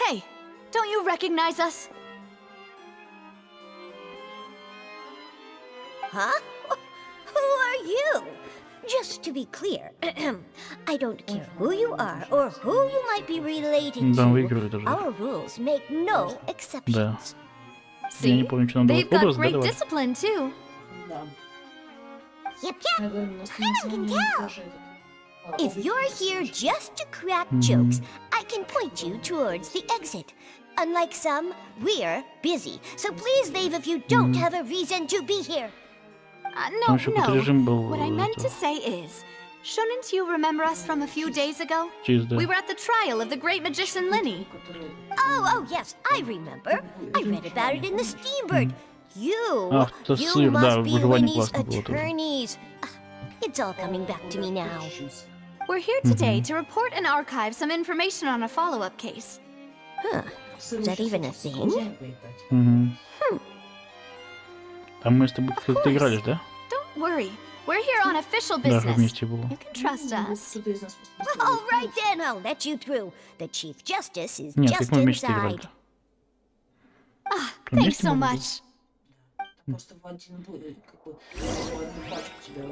Hey, don't you recognize us? Huh? Who are you? Just to be clear, I don't care who you are or who you might be related Да, to. выигрывает уже. Our rules make no exceptions. Я не See, помню, что надо they've было. got Образ, да, great давай. discipline too. Да. Yep, Я yep. говорю, у нас I can tell. If you're here just to crack Mhm. jokes, I can point you towards the exit. Unlike some, we're busy. So please leave if you don't have a reason to be here. No, Еще какой-то no. режим был. What I meant to say is, shouldn't you remember us from a few days ago? Через, да. We were at the trial of the great magician Linny. Oh, yes, I remember. I read about it in the Steambird. You Автосыр, да, must be выживание Winnie's классно было тоже. attorneys. It's all coming back to me now. We're here today to report and archive some information on a follow-up case. Huh. Is that even a thing? Угу. Там мы с тобой как-то course. играли, да? Don't worry, we're here on official Да, business. вместе было. You can trust us. Кто-то из нас просто All right then, I'll let you through. The Chief Justice is Нет, just так мы вместе играли. inside. Thanks Вместе so мы были. much. просто в один как бы в одну пачку тебя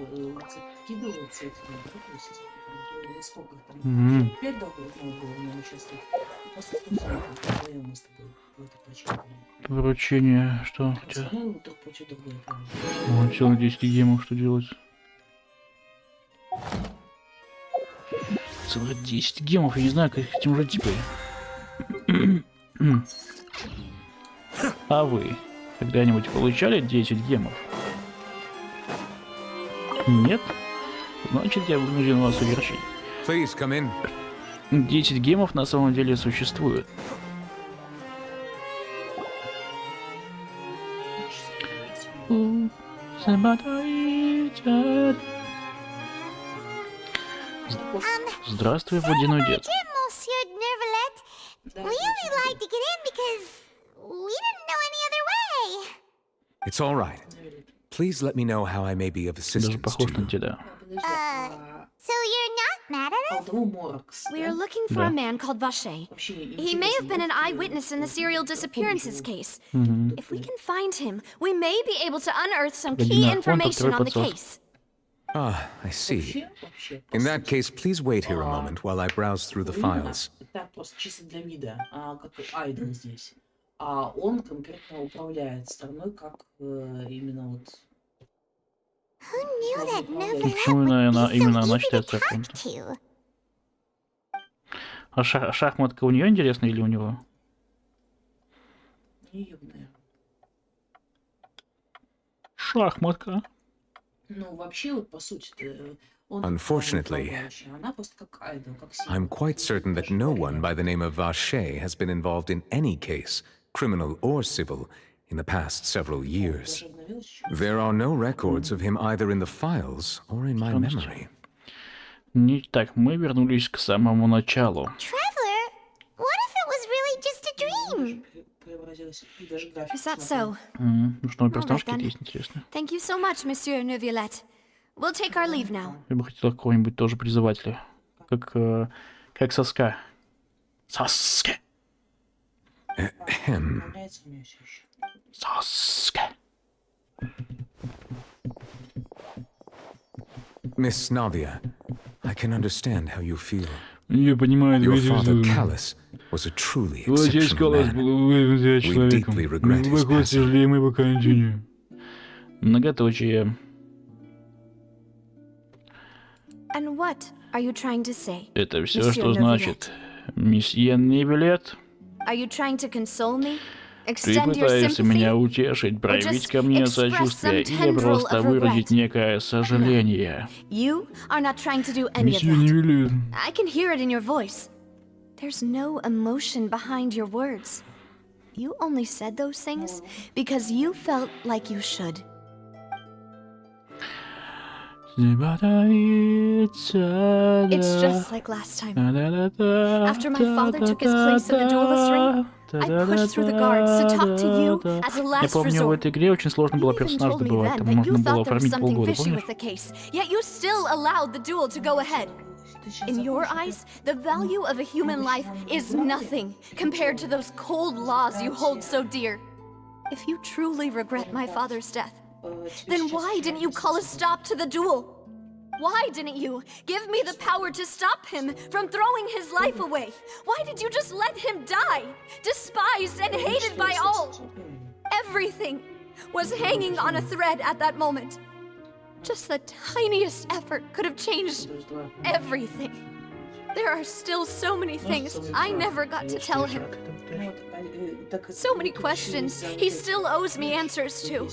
закидываются этими, сколько там, Мгм. 5 долларов надо было в нем участвовать. Просто вдвоем мы с тобой в этой пачке были. Поручение, что? Хотя... Ну, вот так против другой прям. Ну, все на 10 геймов, что делать? Целых 10 гемов, я не знаю, как этим уже типа. А вы когда-нибудь получали 10 гемов? Нет? Значит, я вынужден вас увершить. Please come in. 10 гемов на самом деле существует. Здравствуй, водяной дед. Monsieur Nervalet, we only like to get in because we didn't know any other way. It's all right. Please let me know how I may be of Даже assistance to похож на you. тебя. Подожди, So you're not mad at us? Колдову Моракс, We are да? looking for a man called Vache. Вообще He may have been an интересно, eyewitness in the serial disappearances case. Мгм. If we can find him, we may be able to unearth some Один key архонт, information второй on the подсос. case. Ah, I see. Вообще, по In that сути, case, please wait here a moment while I browse through the files. так просто чисто для вида, как айдол здесь. А он конкретно управляет страной, как именно вот... Who knew that Почему Neverland would be именно so она easy to считается talk архонтом? to? А шахматка у нее интересная или у него? Неюбная. Шахматка. Ну, вообще, вот по сути-то... он Unfortunately, управляющий, а она просто как айдол, как I'm quite certain that no one by the name of Vache has been involved in any case, criminal or civil, in the past several years. Даже обновилась чуть-чуть. There are no records of him either in the files or in my Странности. memory. Не так, мы вернулись к самому началу. Traveler, what if it was really just a dream? Преобразилась, и даже график Is that посмотрел. so? Ну что, Alright персонажки then. есть интересно. Thank you so much, Monsieur Neuvillette. We'll take our leave now. Я бы хотел какого-нибудь тоже призывателя. Как соска. Саске. Нравится мне все еще. Саске. Miss Navia, I can understand how you feel. Я понимаю, Your father, Callus, was a truly Отец exceptional Калас man. был выдающим человеком. deeply regret his Глубоко passing. сожалеем его кончине. Многоточие. And what are you trying to say? Это все, Месье что значит. Месье Невилет, Are you trying to console me? ты Extend your пытаешься sympathy? меня утешить, проявить ко мне express сочувствие some или tendril просто of выразить regret? некое сожаление. You are not trying to do any of Месье that. Невилет. I can hear it in your voice. There's no emotion behind your words. You only said those things because you felt like you should. It's just like last time. After my father took his place in the duelist ring, I pushed through the guards to talk to you as a Я last помню, в resort. этой игре очень сложно You было even персонажа told me добывать, then там that you можно было thought there was фармить something полгода, fishy помнишь? with the case, yet you still allowed the duel to go ahead. Ты сейчас In your закончишь, eyes, the value of a human life is nothing compared to those cold laws you hold so dear. If you truly regret my father's death, then why didn't you call a stop to the duel? Why didn't you give me the power to stop him from throwing his life away? Why did you just let him die, despised and hated by all? Everything was hanging on a thread at that moment. Just the tiniest effort could have changed everything. There are still so many things I never got to tell him. So many questions he still owes me answers to.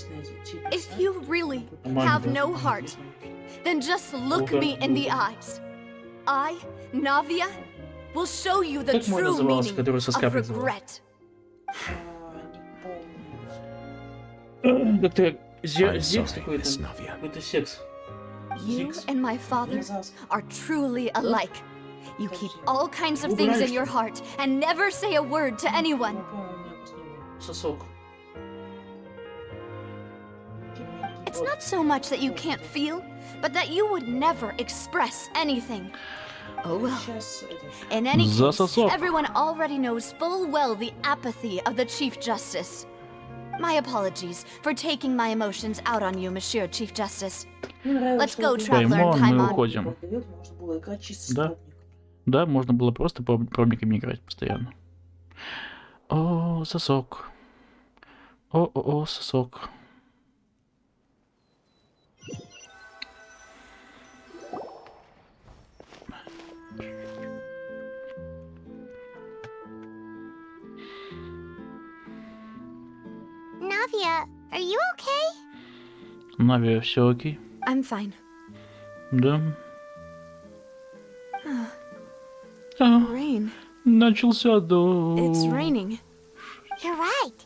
If you really have no heart, then just look me in the eyes. I, Navia, will show you the Как мой true назывался, meaning который соска of призывал? regret. Как-то I'm секс sorry, Miss какой-то. Navia. Какой-то секс. You and my father are truly alike. You keep all kinds of things in your heart and never say a word to anyone. Сосок. It's not so much that you can't feel, but that you would never express anything. Oh well. Сейчас это... In any case, Засосок. everyone already knows full well the apathy of the Chief Justice. My apologies for taking my emotions out on you, Monsieur Chief Justice. Мне нравилось, Let's что go, это Traveler and Поймон, мы Paimon. уходим. продает, можно было играть чисто с Да. пробником. Да, можно было просто пробниками играть постоянно. О, сосок. О, сосок. Navia, are you okay? Нави, все окей? I'm fine. Да. Rain. Начался It's дождь. raining. You're right.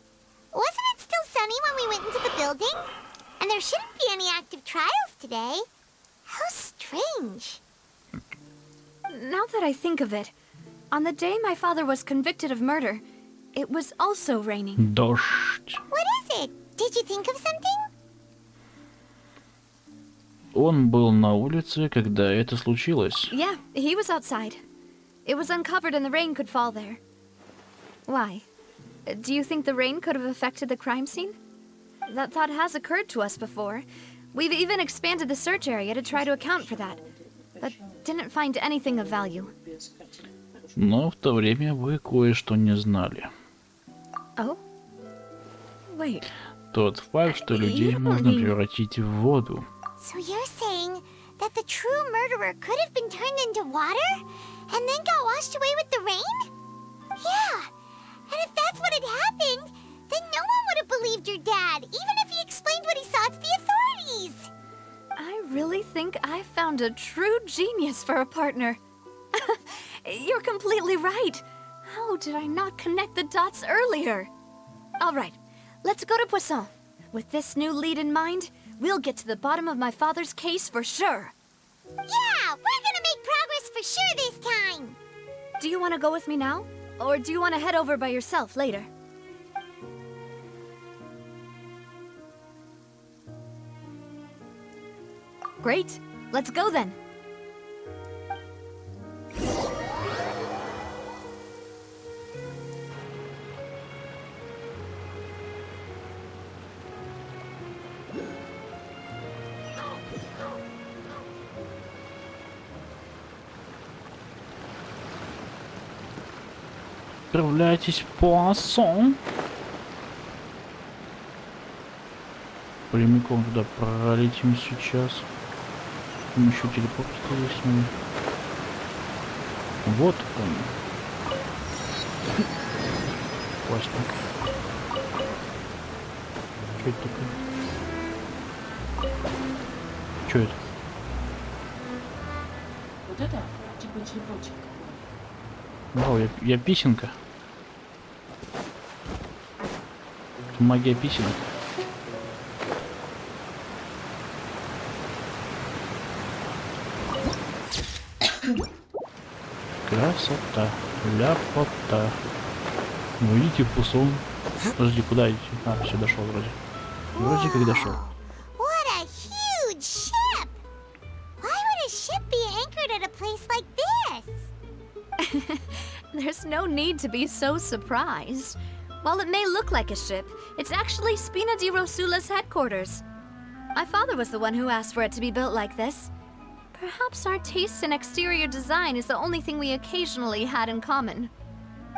Wasn't it still sunny when we went into the building? And there shouldn't be any active trials today. How strange. Now that I think of it, on the day my father was convicted of murder, it was also raining. Дождь. What is it? Did you think of something? он был на улице, когда это случилось. Yeah, he was outside. It was uncovered and the rain could fall there. Why? Do you think the rain could have affected the crime scene? That thought has occurred to us before. We've even expanded the search area to try to account for that, but didn't find anything of value. Но в то время вы кое-что не знали. Oh? Wait. Тот факт, что людей можно превратить в воду. So you're saying that the true murderer could have been turned into water and then got washed away with the rain? Yeah. And if that's what had happened, then no one would have believed your dad, even if he explained what he saw to the authorities. I really think I found a true genius for a partner. You're completely right. How did I not connect the dots earlier? All right, let's go to Poisson. With this new lead in mind, we'll get to the bottom of my father's case for sure. Yeah, we're gonna make progress for sure this time. Do you want to go with me now? Or do you want to head over by yourself later? Great, let's go then. Отправляйтесь в Пуассон. Прямиком туда пролетим сейчас. Там еще телепорт есть. Вот он. Классно. Что это такое? Что это? Вот это типа телепортик. Вау, я писенка. Магия писенок. Красота, ляпота. Ну идите в Пусон. Подожди, куда идти? А, все, дошел вроде. Вроде как дошел. What a huge ship! Why would a ship be anchored at a place like this? There's no need to be so surprised. While it may look like a ship, it's actually Spina di Rosula's headquarters. My father was the one who asked for it to be built like this. Perhaps our taste in exterior design is the only thing we occasionally had in common.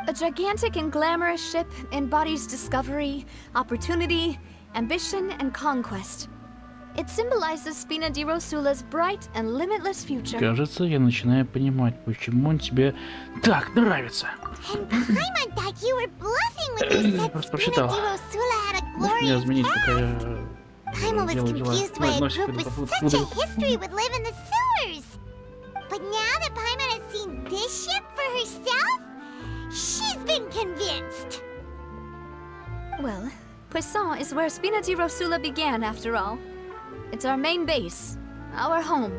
A gigantic and glamorous ship embodies discovery, opportunity, ambition, and conquest. It symbolizes Spina di Rosula's bright and limitless future. Кажется, я начинаю понимать, почему он тебе так нравится. And Paimon thought you were bluffing when you said Spina di Rosula had a glorious past. Paimon was confused why a group with such a history would live in the sewers. But now that Paimon has seen this ship for herself, she's been convinced. Well, Poisson is where Spina di Rosula began, after all. It's our main base, our home.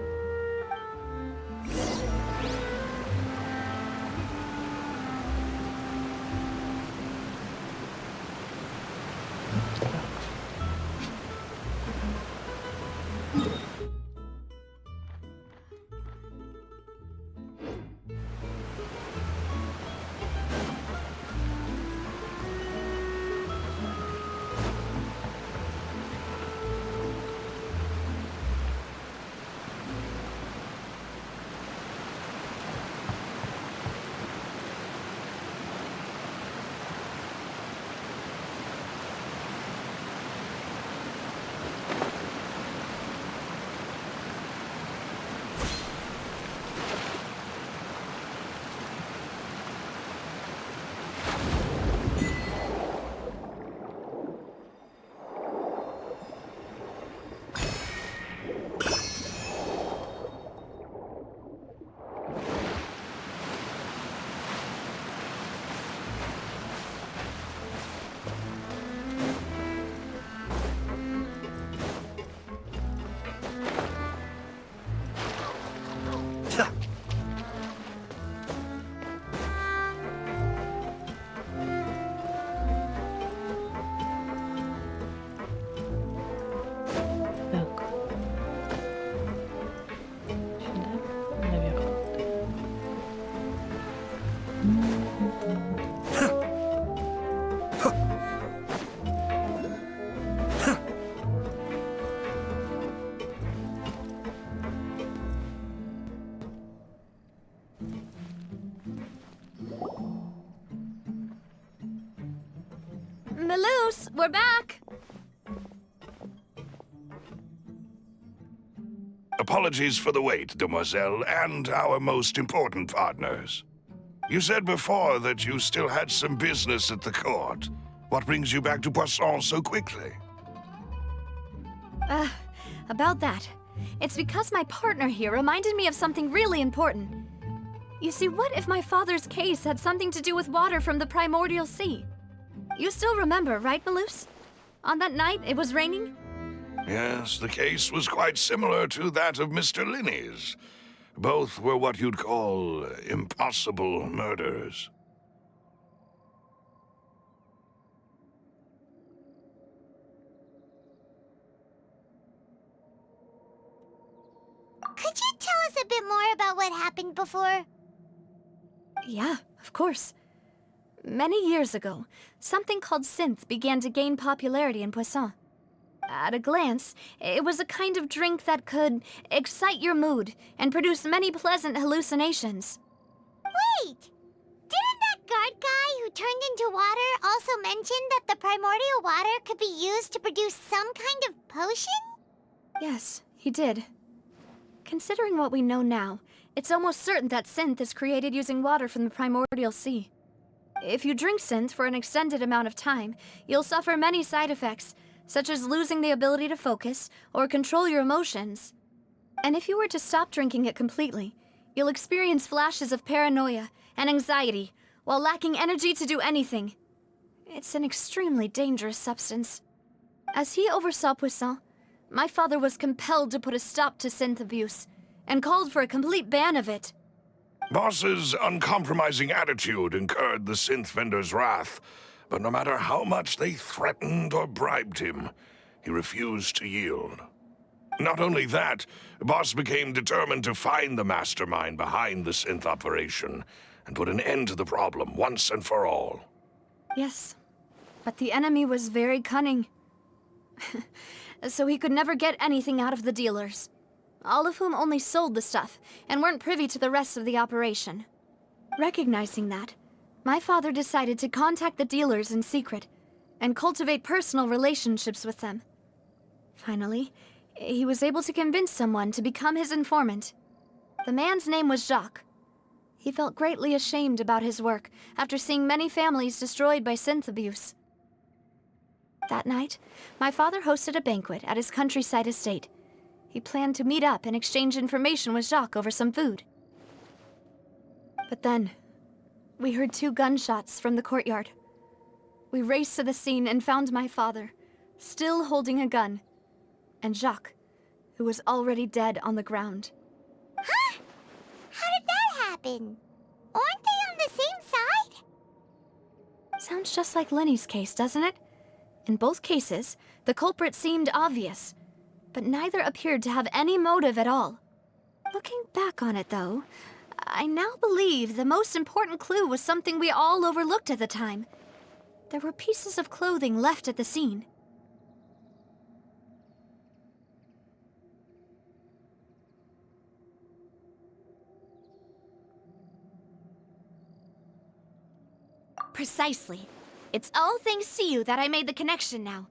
Melus, we're back! Apologies for the wait, demoiselle, and our most important partners. You said before that you still had some business at the court. What brings you back to Poisson so quickly? About that. It's because my partner here reminded me of something really important. You see, what if my father's case had something to do with water from the primordial sea? You still remember, right, Melus? On that night, it was raining? Yes, the case was quite similar to that of Mr. Linney's. Both were what you'd call impossible murders. Could you tell us a bit more about what happened before? Yeah, of course. Many years ago, something called synth began to gain popularity in Poisson. At a glance, it was a kind of drink that could excite your mood and produce many pleasant hallucinations. Wait! Didn't that guard guy who turned into water also mention that the primordial water could be used to produce some kind of potion? Yes, he did. Considering what we know now, it's almost certain that synth is created using water from the primordial sea. If you drink synth for an extended amount of time, you'll suffer many side effects, such as losing the ability to focus or control your emotions. And if you were to stop drinking it completely, you'll experience flashes of paranoia and anxiety while lacking energy to do anything. It's an extremely dangerous substance. As he oversaw Poisson, my father was compelled to put a stop to synth abuse and called for a complete ban of it. Boss's uncompromising attitude incurred the synth vendor's wrath, but no matter how much they threatened or bribed him, he refused to yield. Not only that, Boss became determined to find the mastermind behind the synth operation and put an end to the problem once and for all. Yes, but the enemy was very cunning. So he could never get anything out of the dealers, all of whom only sold the stuff and weren't privy to the rest of the operation. Recognizing that, my father decided to contact the dealers in secret and cultivate personal relationships with them. Finally, he was able to convince someone to become his informant. The man's name was Jacques. He felt greatly ashamed about his work after seeing many families destroyed by synth abuse. That night, my father hosted a banquet at his countryside estate. He planned to meet up and exchange information with Jacques over some food. But then, we heard 2 gunshots from the courtyard. We raced to the scene and found my father, still holding a gun, and Jacques, who was already dead on the ground. Huh? How did that happen? Aren't they on the same side? Sounds just like Lenny's case, doesn't it? In both cases, the culprit seemed obvious, but neither appeared to have any motive at all. Looking back on it, though, I now believe the most important clue was something we all overlooked at the time. There were pieces of clothing left at the scene. Precisely. It's all thanks to you that I made the connection now.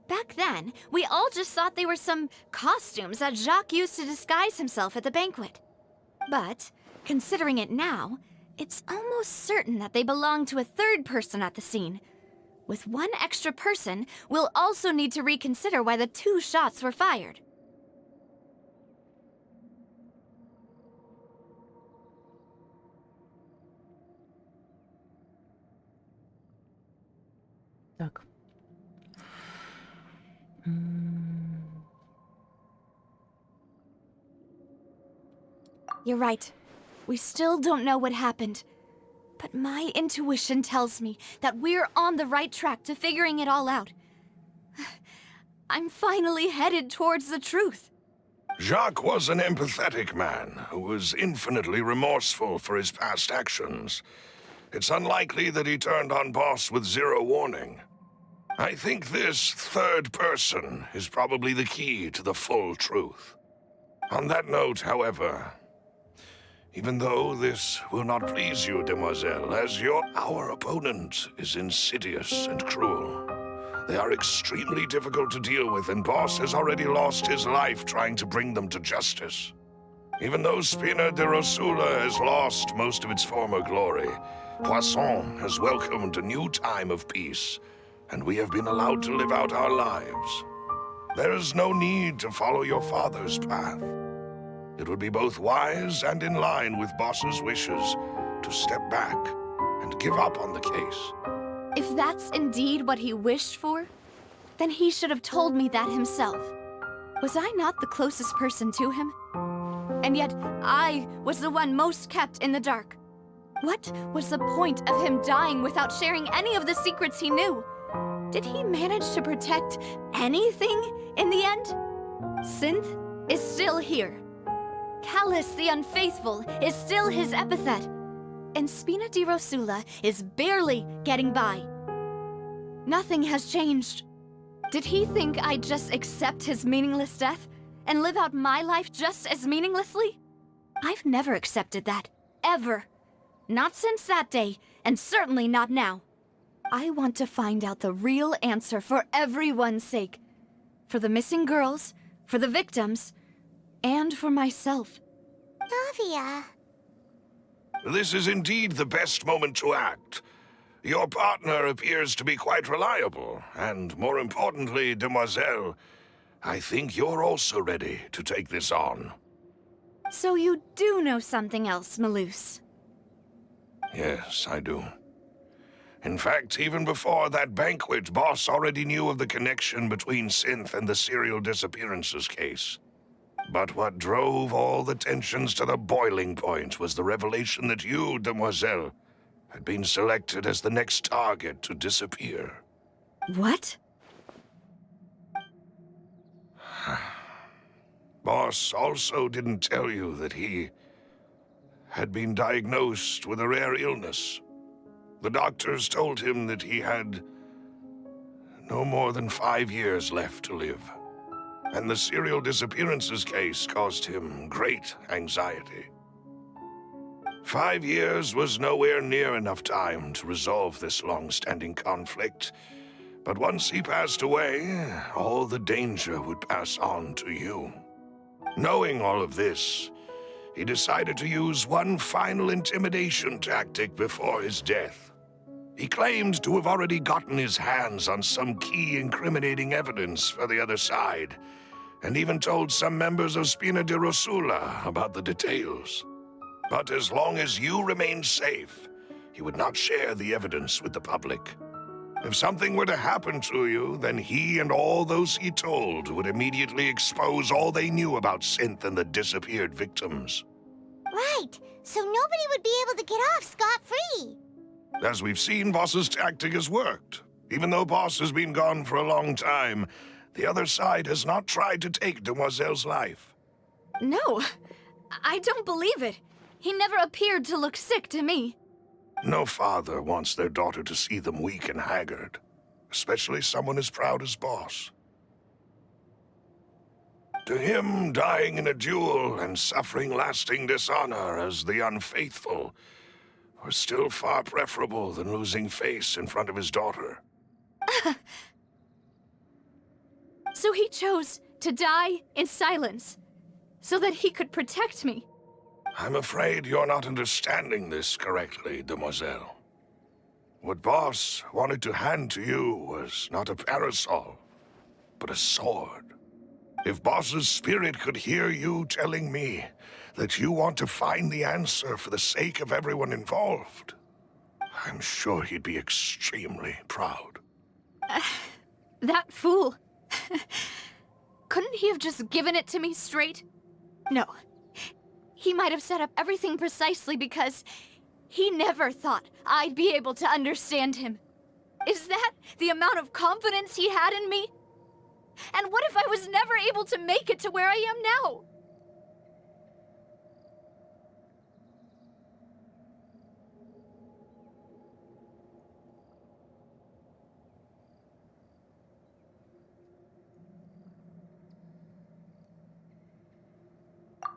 Back then, we all just thought they were some costumes that Jacques used to disguise himself at the banquet. But, considering it now, it's almost certain that they belong to a third person at the scene. With one extra person, we'll also need to reconsider why the 2 shots were fired. Так. You're right. We still don't know what happened. But my intuition tells me that we're on the right track to figuring it all out. I'm finally headed towards the truth. Jacques was an empathetic man who was infinitely remorseful for his past actions. It's unlikely that he turned on Boss with 0 warning. I think this third person is probably the key to the full truth. On that note, however, even though this will not please you, demoiselle, as our opponent is insidious and cruel. They are extremely difficult to deal with, and Boss has already lost his life trying to bring them to justice. Even though Spina de Rosula has lost most of its former glory, Poisson has welcomed a new time of peace, and we have been allowed to live out our lives. There is no need to follow your father's path. It would be both wise and in line with Boss's wishes to step back and give up on the case. If that's indeed what he wished for, then he should have told me that himself. Was I not the closest person to him? And yet, I was the one most kept in the dark. What was the point of him dying without sharing any of the secrets he knew? Did he manage to protect anything in the end? Synth is still here. Callus the Unfaithful is still his epithet. And Spina di Rosula is barely getting by. Nothing has changed. Did he think I'd just accept his meaningless death and live out my life just as meaninglessly? I've never accepted that, ever. Not since that day, and certainly not now. I want to find out the real answer for everyone's sake. For the missing girls, for the victims, and for myself. Navia. This is indeed the best moment to act. Your partner appears to be quite reliable, and more importantly, Demoiselle, I think you're also ready to take this on. So you do know something else, Malus? Yes, I do. In fact, even before that banquet, Boss already knew of the connection between Synth and the serial disappearances case. But what drove all the tensions to the boiling point was the revelation that you, Demoiselle, had been selected as the next target to disappear. What? Boss also didn't tell you that he had been diagnosed with a rare illness. The doctors told him that he had no more than 5 years left to live. And the serial disappearances case caused him great anxiety. 5 years was nowhere near enough time to resolve this long-standing conflict, but once he passed away, all the danger would pass on to you. Knowing all of this, he decided to use one final intimidation tactic before his death. He claimed to have already gotten his hands on some key incriminating evidence for the other side, and even told some members of Spina di Rosula about the details. But as long as you remained safe, he would not share the evidence with the public. If something were to happen to you, then he and all those he told would immediately expose all they knew about Synth and the disappeared victims. Right, so nobody would be able to get off scot-free. As we've seen, Boss's tactic has worked. Even though Boss has been gone for a long time, the other side has not tried to take Demoiselle's life. No, I don't believe it. He never appeared to look sick to me. No father wants their daughter to see them weak and haggard, especially someone as proud as Boss. To him, dying in a duel and suffering lasting dishonor as the unfaithful were still far preferable than losing face in front of his daughter. So he chose to die in silence, so that he could protect me. I'm afraid you're not understanding this correctly, Demoiselle. What Boss wanted to hand to you was not a parasol, but a sword. If Boss's spirit could hear you telling me that you want to find the answer for the sake of everyone involved, I'm sure he'd be extremely proud. That fool. Couldn't he have just given it to me straight? No. He might have set up everything precisely because he never thought I'd be able to understand him. Is that the amount of confidence he had in me? And what if I was never able to make it to where I am now?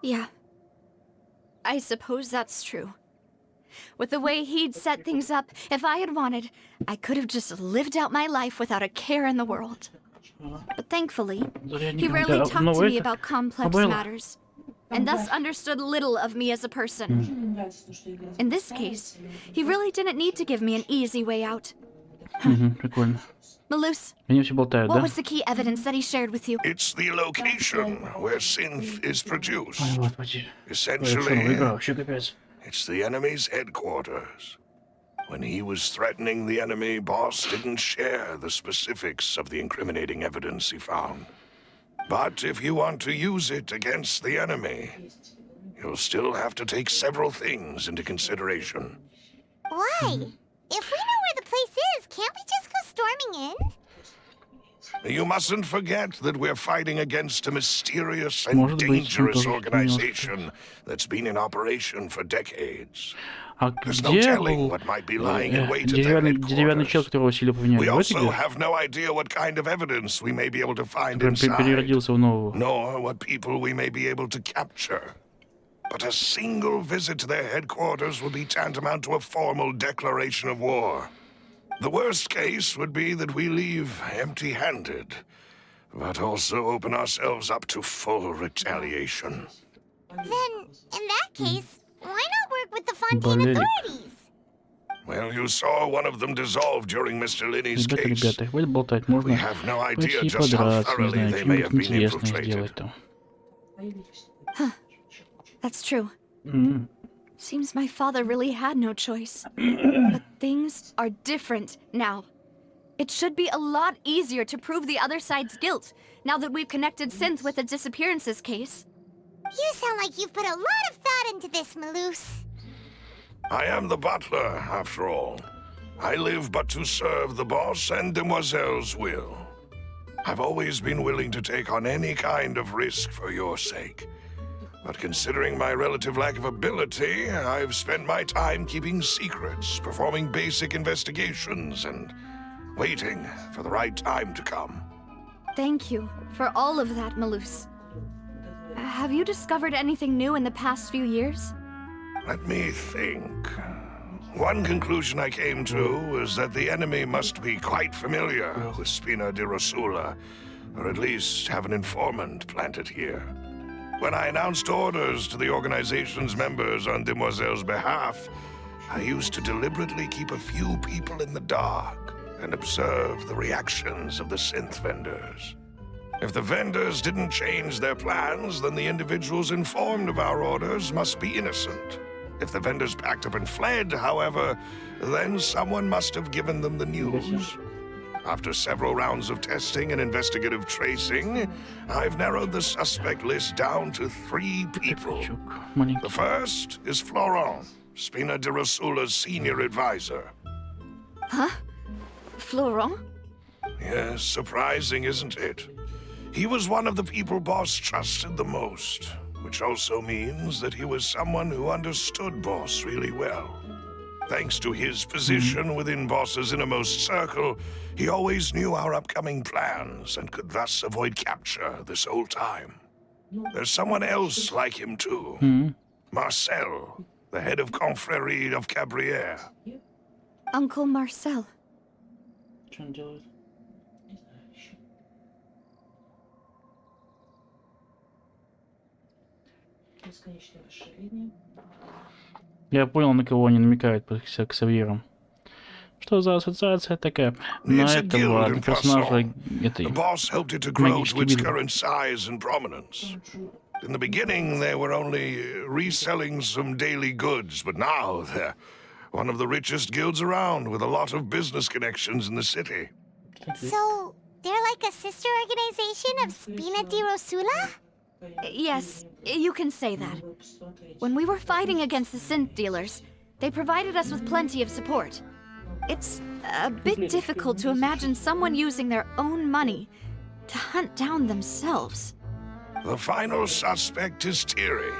Yeah. I suppose that's true. With the way he'd set things up, if I had wanted, I could have just lived out my life without a care in the world. But thankfully, he rarely talked to me about complex matters, and thus understood little of me as a person. In this case, he really didn't need to give me an easy way out. Прикольно. Malus, Они все болтают, what да? was the key evidence that he shared with you? It's the location where synth is produced. Ой, господи. Essentially, Игра вообще капец. it's the enemy's headquarters. When he was threatening the enemy, boss didn't share the specifics of the incriminating evidence he found. But if you want to use it against the enemy, you'll still have to take several things into consideration. Why? If we know where the place is, can't we just go storming in? You mustn't forget that we're fighting against a mysterious and dangerous organization that's been in operation for decades. А There's no где telling был what might be lying in wait at their деревянный чел, headquarters. которого сильно поменяли? We В этой also игре? have no idea what kind of evidence we may be able to find Прям inside, переродился в нового. nor what people we may be able to capture. But a single visit to their headquarters would be tantamount to a formal declaration of war. The worst case would be that we leave empty-handed, but also open ourselves up to full retaliation. Then, in that case, why not work with the Fontaine authorities? Well, you saw one of them dissolve during Mr. Linney's Ребята, case. ребята, хватит болтать, We можно have no idea пойти just how подраться, не thoroughly знаю, they may have что-нибудь been интересное infiltrated. сделать там. That's true. М. Seems my father really had no choice. But things are different now. It should be a lot easier to prove the other side's guilt, now that we've connected Synth with the disappearances case. You sound like you've put a lot of thought into this, Malus. I am the butler, after all. I live but to serve the boss and Demoiselle's will. I've always been willing to take on any kind of risk for your sake. But considering my relative lack of ability, I've spent my time keeping secrets, performing basic investigations, and waiting for the right time to come. Thank you for all of that, Malus. Have you discovered anything new in the past few years? Let me think. One conclusion I came to is that the enemy must be quite familiar with Spina di Rosula, or at least have an informant planted here. When I announced orders to the organization's members on Demoiselle's behalf, I used to deliberately keep a few people in the dark and observe the reactions of the synth vendors. If the vendors didn't change their plans, then the individuals informed of our orders must be innocent. If the vendors packed up and fled, however, then someone must have given them the news. After several rounds of testing and investigative tracing, I've narrowed the suspect list down to 3 people. The first is Florent, Spina di Rosula's senior advisor. Huh? Florent? Yes, surprising, isn't it? He was one of the people Boss trusted the most, which also means that he was someone who understood Boss really well. Thanks to his position within Boss's innermost circle, he always knew our upcoming plans and could thus avoid capture this whole time. There's someone else like him too. Marcel, the head of Confrérie of Cabrières. Uncle Marcel. Что он делает? Бесконечное расширение. Я понял, на кого они намекают к Савьерам. Что за ассоциация такая? На It's a этого guild in персонажа Poisson. этой The boss helped it to grow to магической its гильдии. current size and prominence. In the beginning, they were only reselling some daily goods, but now they're one of the richest guilds around with a lot of business connections in the city. So, they're like a sister organization of Spina di Rosula? Yes, you can say that. When we were fighting against the synth dealers, they provided us with plenty of support. It's a bit difficult to imagine someone using their own money to hunt down themselves. The final suspect is Thierry,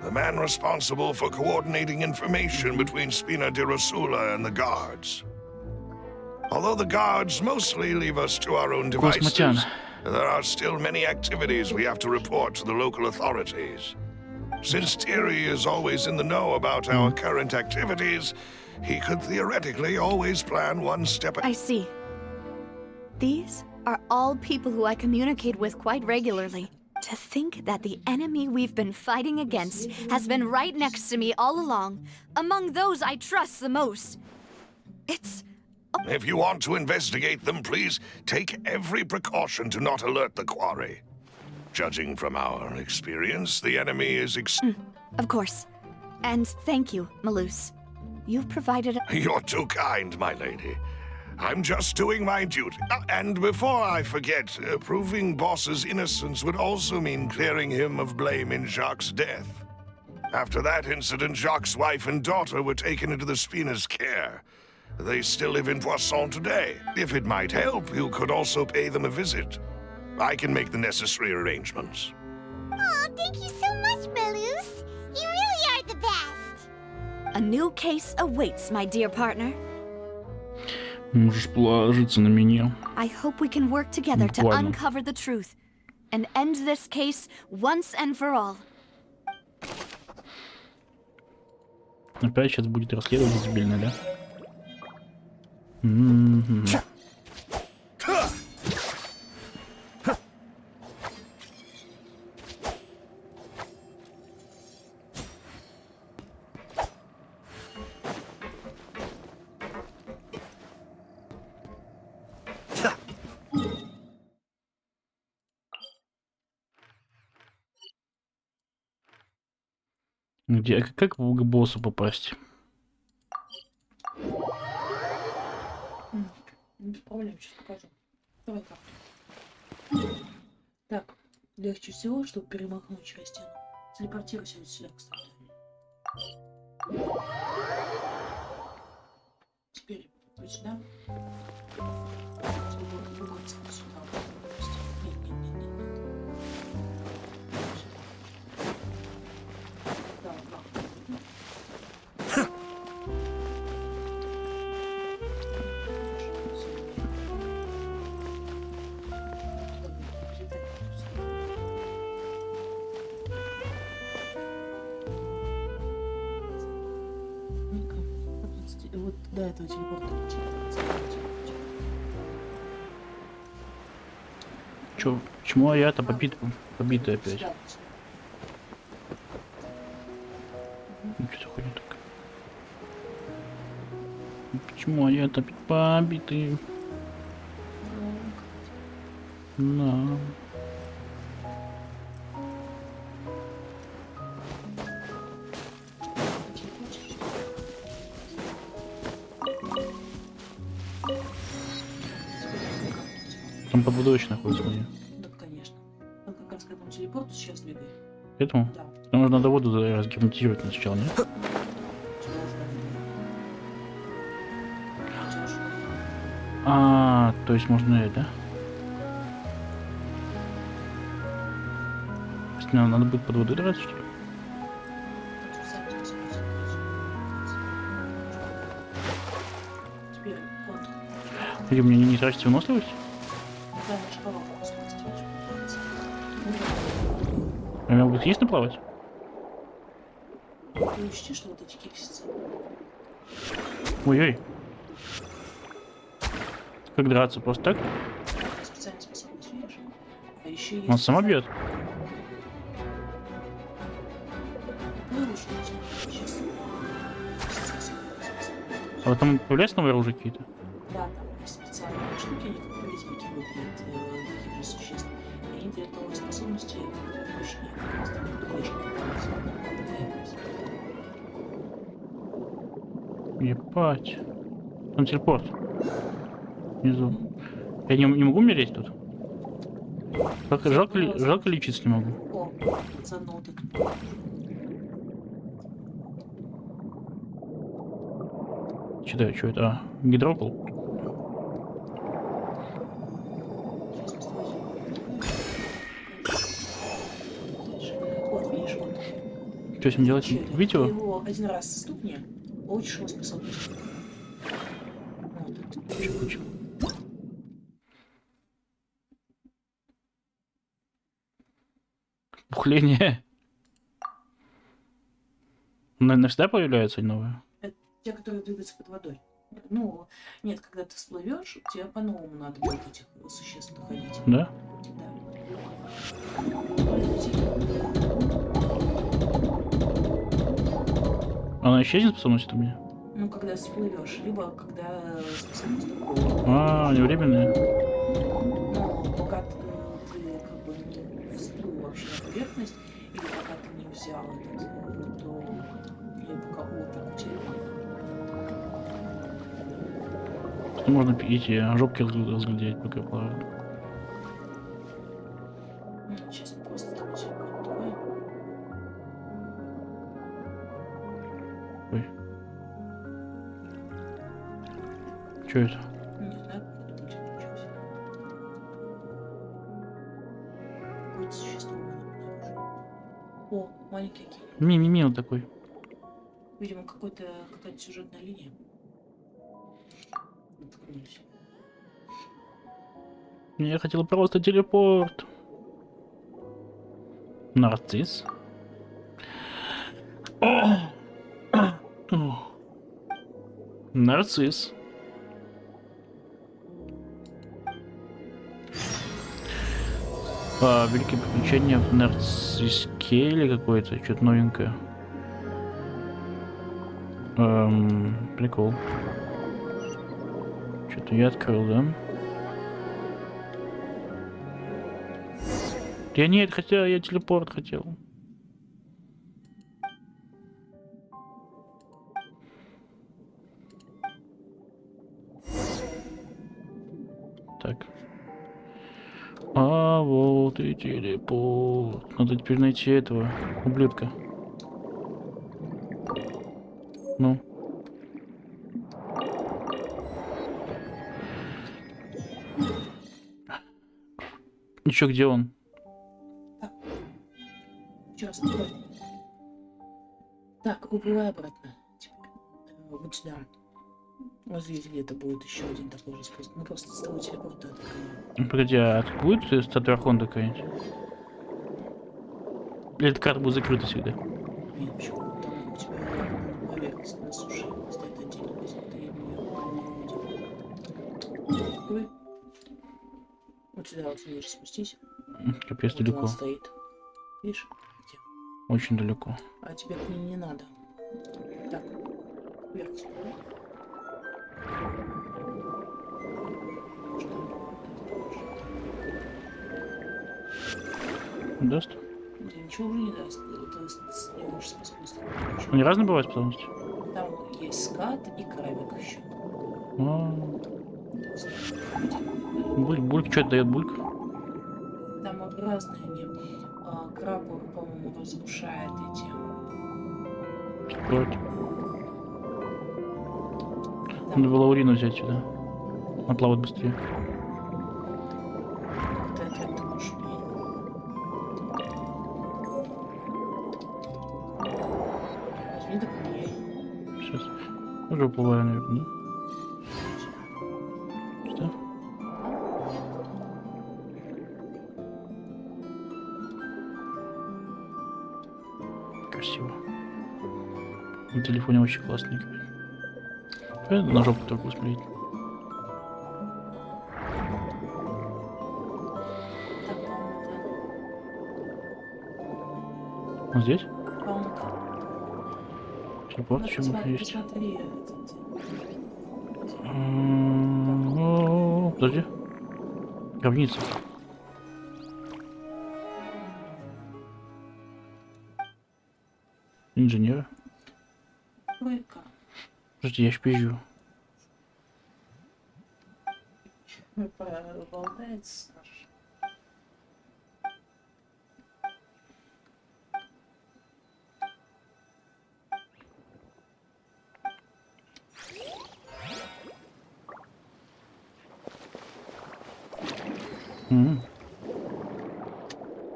the man responsible for coordinating information between Spina di Rosula and the guards. Although the guards mostly leave us to our own devices, Космотян. there are still many activities we have to report to the local authorities. Since Tiri is always in the know about our current activities, he could theoretically always plan one step I see. These are all people who I communicate with quite regularly. To think that the enemy we've been fighting against has been right next to me all along, among those I trust the most. It's... If you want to investigate them, please take every precaution to not alert the quarry. Judging from our experience, the enemy is Of course. And thank you, Malus. You've provided a... You're too kind, my lady. I'm just doing my duty. And before I forget, proving Boss's innocence would also mean clearing him of blame in Jacques' death. After that incident, Jacques' wife and daughter were taken into the Spina's care. They still live in Poisson today. If it might help, you could also pay them a visit. I can make the necessary arrangements. Oh, thank you so much, Malus. You really are the best. A new case awaits, my dear partner. Можешь положиться на меня. I hope we can work together to uncover the truth and end this case once and for all. Опять сейчас будет расследовать дебильно, да? Где, как к боссу попасть? Без проблем, сейчас покажу. Давай карту. Так, легче всего, чтобы перемахнуть через стену. Телепортируйся вот сюда, кстати. Теперь вот сюда. Выбраться вот сюда. Нет. Да, да. Вот до этого телепорта. Чё? Почему я-то побитый опять? Ну, что за хуйня такая? Почему я-то побитый? На. Там побудовище находится у меня. Да, конечно. Он как раз к этому телепорту сейчас двигает. К этому? Да. Там нужно до воду разгерметизировать сначала, нет? А, то есть можно это? Надо будет под водой драться, что ли? Теперь контур. Или мне не тратить выносливость? А я могу есть наплавать? Ты учти, что вот эти кексицы. Ой-ой. Как драться? Просто так? Специальная способность, видишь? А еще есть... Он сама бьет? Ну, лучше не сейчас. А вот там появляются новые оружия какие-то? Да, там есть специальные штуки, они как проводники выглядят других же существ. И они дают новые способности, которые мощнее. Ебать. Там телепорт. Внизу. Я не могу умереть тут? Как, жалко лечиться не могу. О, заодно вот это. Читаю, что это? А, гидрокол? Вот, видишь, вот. Что с ним делать? Убить его? Ты его один раз стукни, получишь его способность. Вот это. Почему? Пухление. Навсегда появляются новые? Это те, которые двигаются под водой. Ну, нет, когда ты всплывешь, тебе по-новому надо будет этих существ находить. Да? Да. Она исчезнет способность у меня? Ну, когда всплывешь, либо когда способность другого. А, они временные. Но пока ты как бы не всплыл вообще на поверхность, или пока ты не взял этот, то или пока отдых у тебя. Можно эти жопки разглядеть, пока плавают. Сейчас мы просто там все откроем. Ой. Чё это? Не знаю, как это получилось. Какое-то существо обнаружено. О, маленький окей. Ми-ми-ми он такой. Видимо, какая-то сюжетная линия. Открылась. Я хотел просто телепорт. Нарцисс. Нарцисс. Великие приключения в Нарцисске или какое-то, что-то новенькое. Прикол. Что-то я открыл, да? Я нет, хотел, я телепорт хотел. Так. А вот и телепорт. Надо теперь найти этого ублюдка. Ну. Ничего, где он? Сейчас открой. Так, уплывай обратно. Вот сюда. Вот здесь где-то будет еще один такой же способ. Мы просто с того телепорта открываем. Погоди, а будет статуя Архонта какая-нибудь? Или эта карта будет закрыта всегда? Нет, почему? Там у тебя поверхность на суше стоит отдельно, если ты ее не открой. Вот сюда вот ниже спустись. Капец, Вот далеко. она стоит. Видишь? Где? Очень далеко. А тебе к ней не надо. Так, вверх спускай. Даст? Да ничего уже не даст. Ты с ней можешь способность. Они разные бывают способности? Там есть скат и кравик еще. Бульк, что это дает бульк? Там разные они. Краб, по-моему, разрушает эти. Вот. Надо было урину взять сюда. Она плавает быстрее. Ты это можешь уметь. Возьми, так мне. Сейчас. Уже уплываю, наверное. Что? Красиво. На телефоне очень классно играть. На жопу только посмотреть. Он здесь? По-моему, да. Телепорт еще есть. Посмотри, Подожди. Гробница. Инженера. Тройка. Подожди, я шпижу. Болтается, скажешь.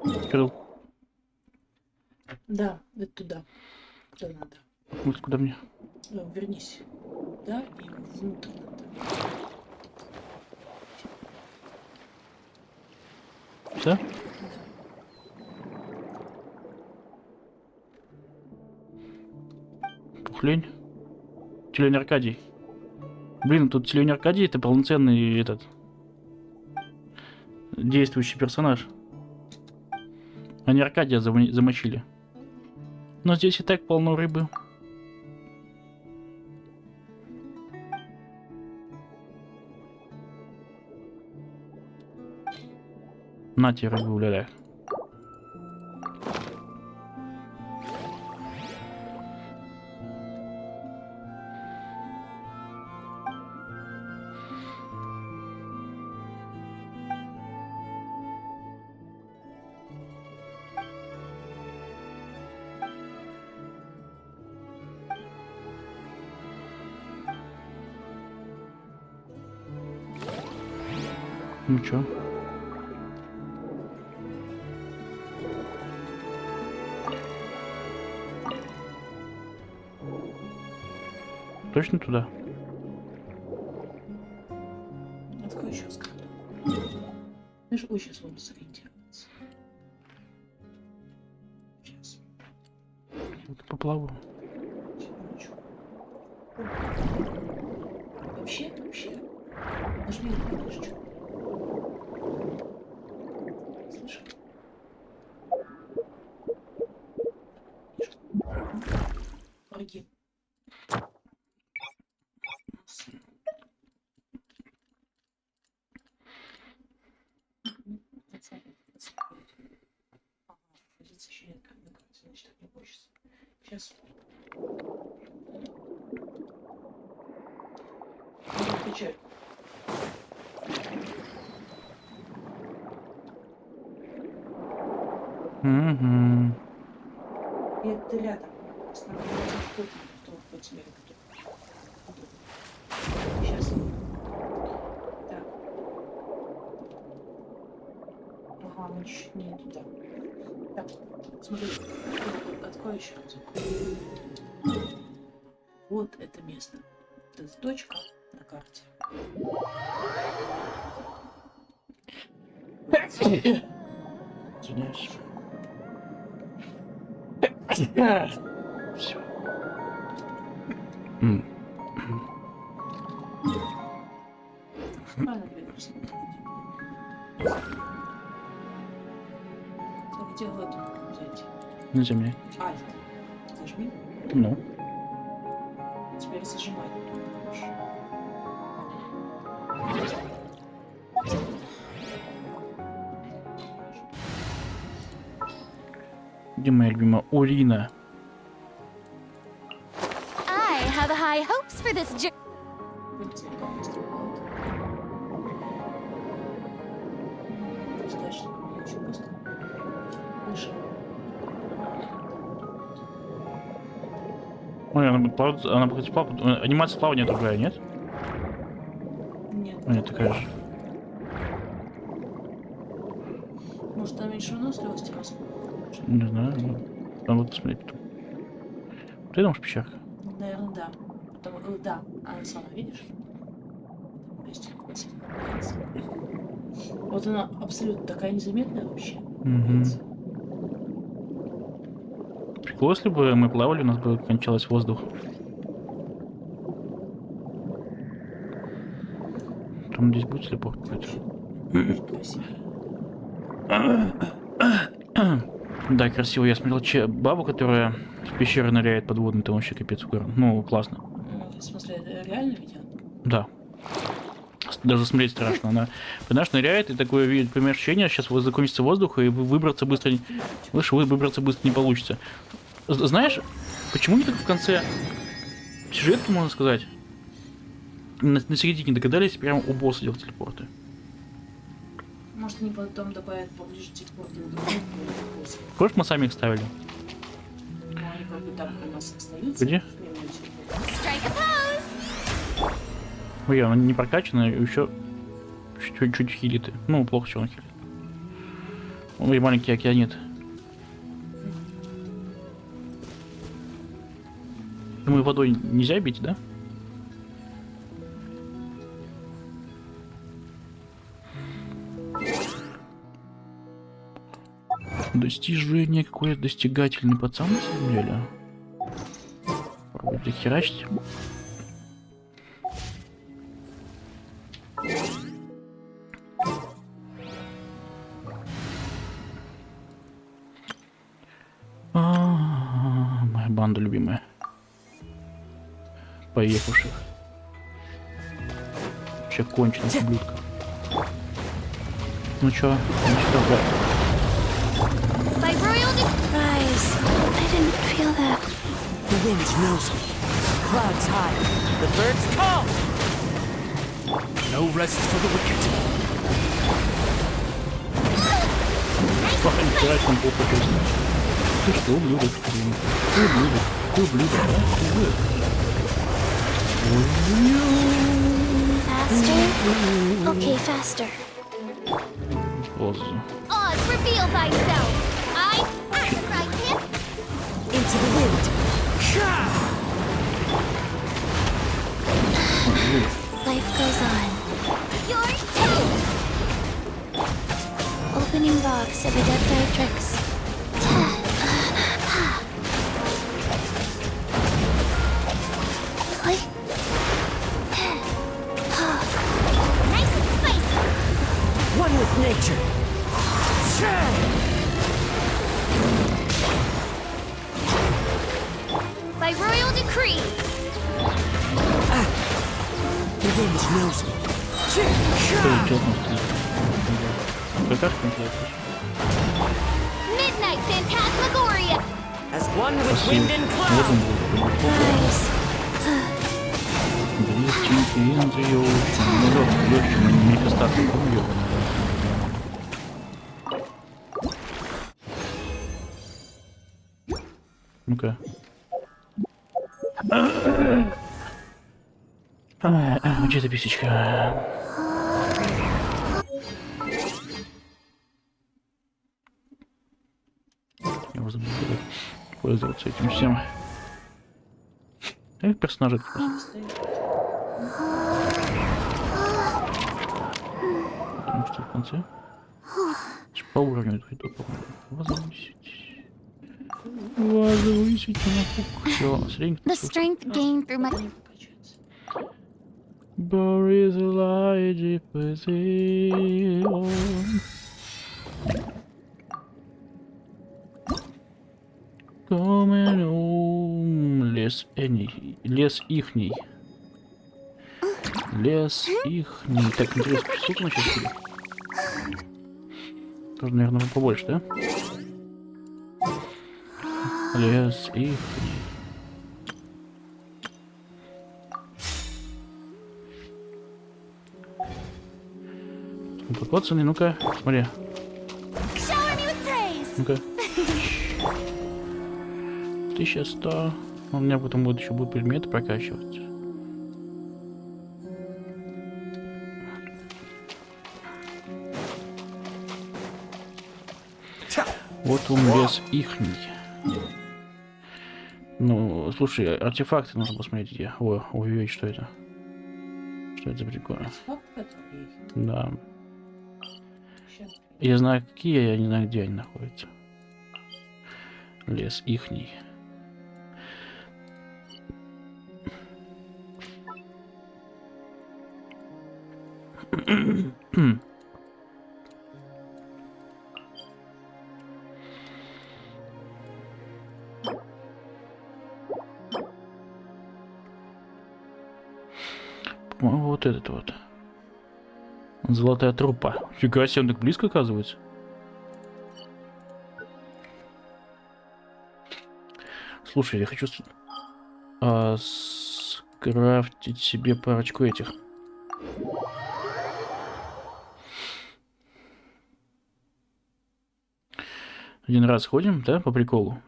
Открыл. Да, это туда. Туда надо. Вот куда мне? Вернись. Да, и внутрь надо. Все? Тухлень. Тюлень Аркадий. Блин, тут Тюлень Аркадий это полноценный этот действующий персонаж. Они Аркадия замочили. Но здесь и так полно рыбы. На тебе рыбу, ля-ля. Ну чё? Точно туда? Открой еще раз карту. Знаешь, очень сложно сориентироваться. Сейчас. Вот поплаву. Вообще. Нажми на книжечку. Слышал? Враги. Позиция еще нет, как на карте, значит, так не получится. Сейчас. Отвечай. Угу. И это рядом. Останавливается кто-то, кто тебе готов. Сейчас. Так. Ага, мы чуть не туда. Так, смотри. Открой еще раз. Вот это место. Вот эта точка на карте. Извиняюсь. Все. Правильно двигаешься. Хотел эту взять. На земле. Альт. Зажми. Ну. Теперь зажимай. Где моя любимая Урина? I have high hopes for this journey. Ой, она будет плавать, она будет плавать. Анимация плавания другая, нет? Нет. А, нет, такая же. Может, там меньше выносливости раз? Не знаю. Надо вот посмотреть потом. Ты думаешь, пещерка? Наверное, да. Потом, да, она сама, видишь? Вот она абсолютно такая незаметная вообще. Угу. Прикол, если бы мы плавали, у нас бы кончался воздух. Там здесь будет слепок какой-то. Да, красиво. Я смотрел бабу, которая в пещеры ныряет подводный, там вообще капец угар. Ну, классно. В смысле, это реально видео? Да. Даже смотреть страшно. Она, понимаешь, ныряет, и такое видит, понимаешь, ощущение, сейчас закончится воздух, и выбраться быстро не получится. Знаешь, почему не так в конце сюжетки, можно сказать, на середине догадались прямо у босса делать телепорты? Может, они потом добавят поближе телепорты. Хочешь, мы сами их ставили? Ну, они как бы там у нас остаются. Где? Ой, она не прокачана, еще чуть-чуть хилит. Ну, плохо, что он хилит. Ой, маленький океанит. Думаю, водой нельзя бить, да? Достижение, какой достигательный пацан на самом деле. будет их херачить. Моя банда любимая. Поехавших. Вообще конченых ублюдков. Ну чё, да. I didn't feel that. The wind knows me. Clouds high. The birds call. No rest for the wicked. Там плохо жизнь. Ты что, ублюдок? Ты ублюдок. Ты ублюдок, да? Ты ублюдок. Faster? Okay, faster. Позу. Oz, reveal thyself. I right him. Into the wind. Life goes on. Your turn. Opening box of adaptive tricks. Nice and spicy. One with nature. By royal decree. The wind knows me. Midnight Phantasmagoria. As one with wind and cloud. Nice. Ну-ка. Где эта писечка? Я уже забыл пользоваться этим всем. Персонажи просто. Потому что в конце по уровню возвысить. Возвысить на пук. Все, средненько. The strength gained through my... Boris Elijah Позион. Лес ихний. Лес ихний. Так, интересно, сколько мы сейчас были? Тоже, наверное, побольше, да? Лес ихний. Пацаны, ну-ка, смотри. Ну-ка. 1100. У меня потом будут еще будут предметы прокачиваться. Вот он лес ихний. Ну, слушай, артефакты нужно посмотреть где. О, увидеть, что это. Что это за прикольно. Да. Я знаю какие, я не знаю где они находятся. Лес ихний. Вот этот вот. Золотая трупа. Фига себе, он так близко оказывается. Слушай, я хочу скрафтить себе парочку этих. Один раз ходим, да, по приколу?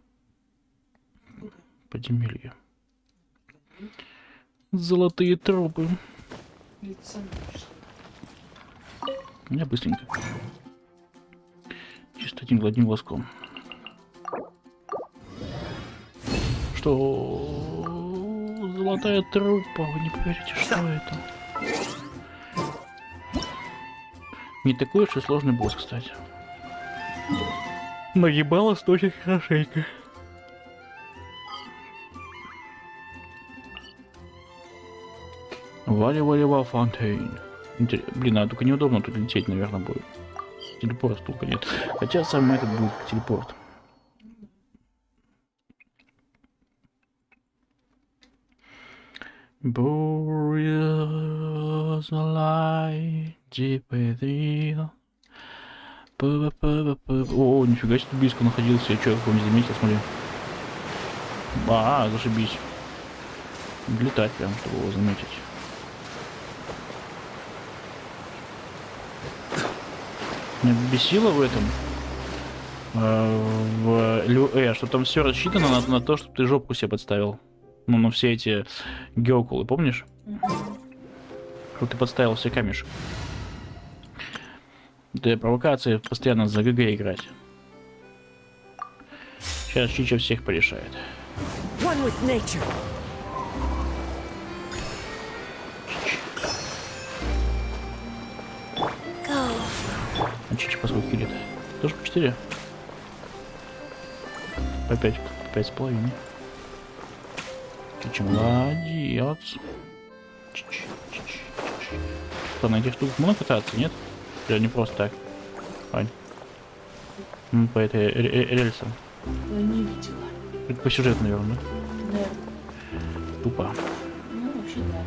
Подземелье. Золотые трупы. У меня быстренько. Чисто одним глазком. Что? Золотая трупа. Вы не поверите, что это? Не такой уж и сложный босс, кстати. Нагибалась очень хорошенько. Вали-вали-ва фонтейн. Блин, а только неудобно тут лететь, наверное, будет. Телепорт только нет. Хотя сам этот будет телепорт. Burials light deep within. О, нифига себе, близко находился. Я что, не заметил, смотри. Зашибись. Летать прям, чтобы его заметить. Меня бесило в этом. Что там все рассчитано на то, чтобы ты жопку себе подставил. Ну, на все эти геокулы, помнишь? Что ты подставил все камешек. Это провокация постоянно за ГГ играть. Сейчас Чича всех порешает. А Чича по сколько хилит? Тоже по 4? По 5, по 5,5. Чича молодец. Что, на этих штуках можно кататься, нет? Или не просто так? Ань. По этой рельсам. Не видела. Это по сюжету, наверное, да? Да. Тупо. Ну, вообще да.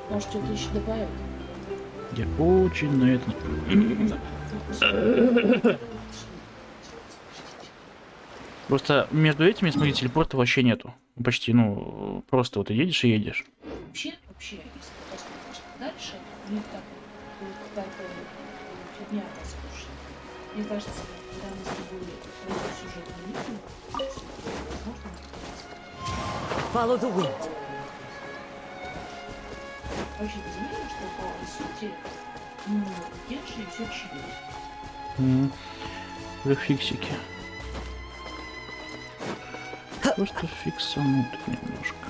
Может, что-то еще добавят? Я очень на это... Просто между этими, смотри, телепорта вообще нету. Почти, ну, просто вот ты едешь и едешь. Вообще, если посмотришь дальше, у них так какая-то фигня послушай. Мне кажется, когда мы с тобой сюжет не видим, возможно, Follow the wind. вообще ты заметил, что по сути, ну, Genshin все чили. Фиксики. Просто фиксанут немножко.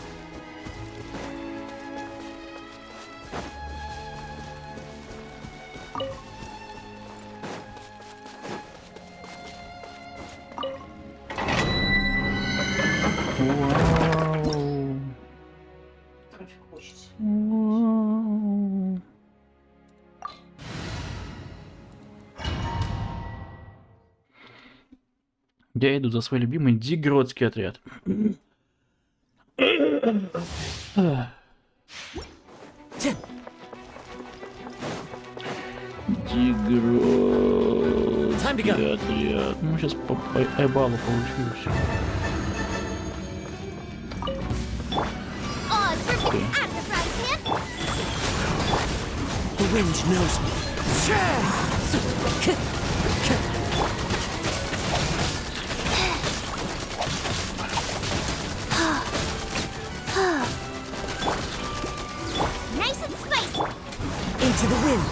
Вау. Трафик хочется. Вау. Я иду за свой любимый дигродский отряд. Дигродский отряд. Ну, сейчас по эбалу получу и все. The wind knows me. Nice and spicy. Into the wind.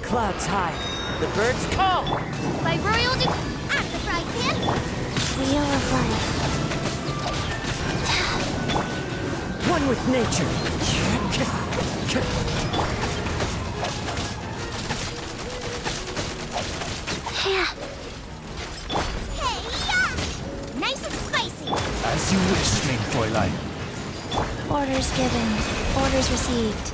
Clouds high. The birds call. By royal At the frying pan. Wheel of life. One with nature. Hey, yeah. Nice and spicy. As you wish, mein Fräulein. Orders given. Orders received.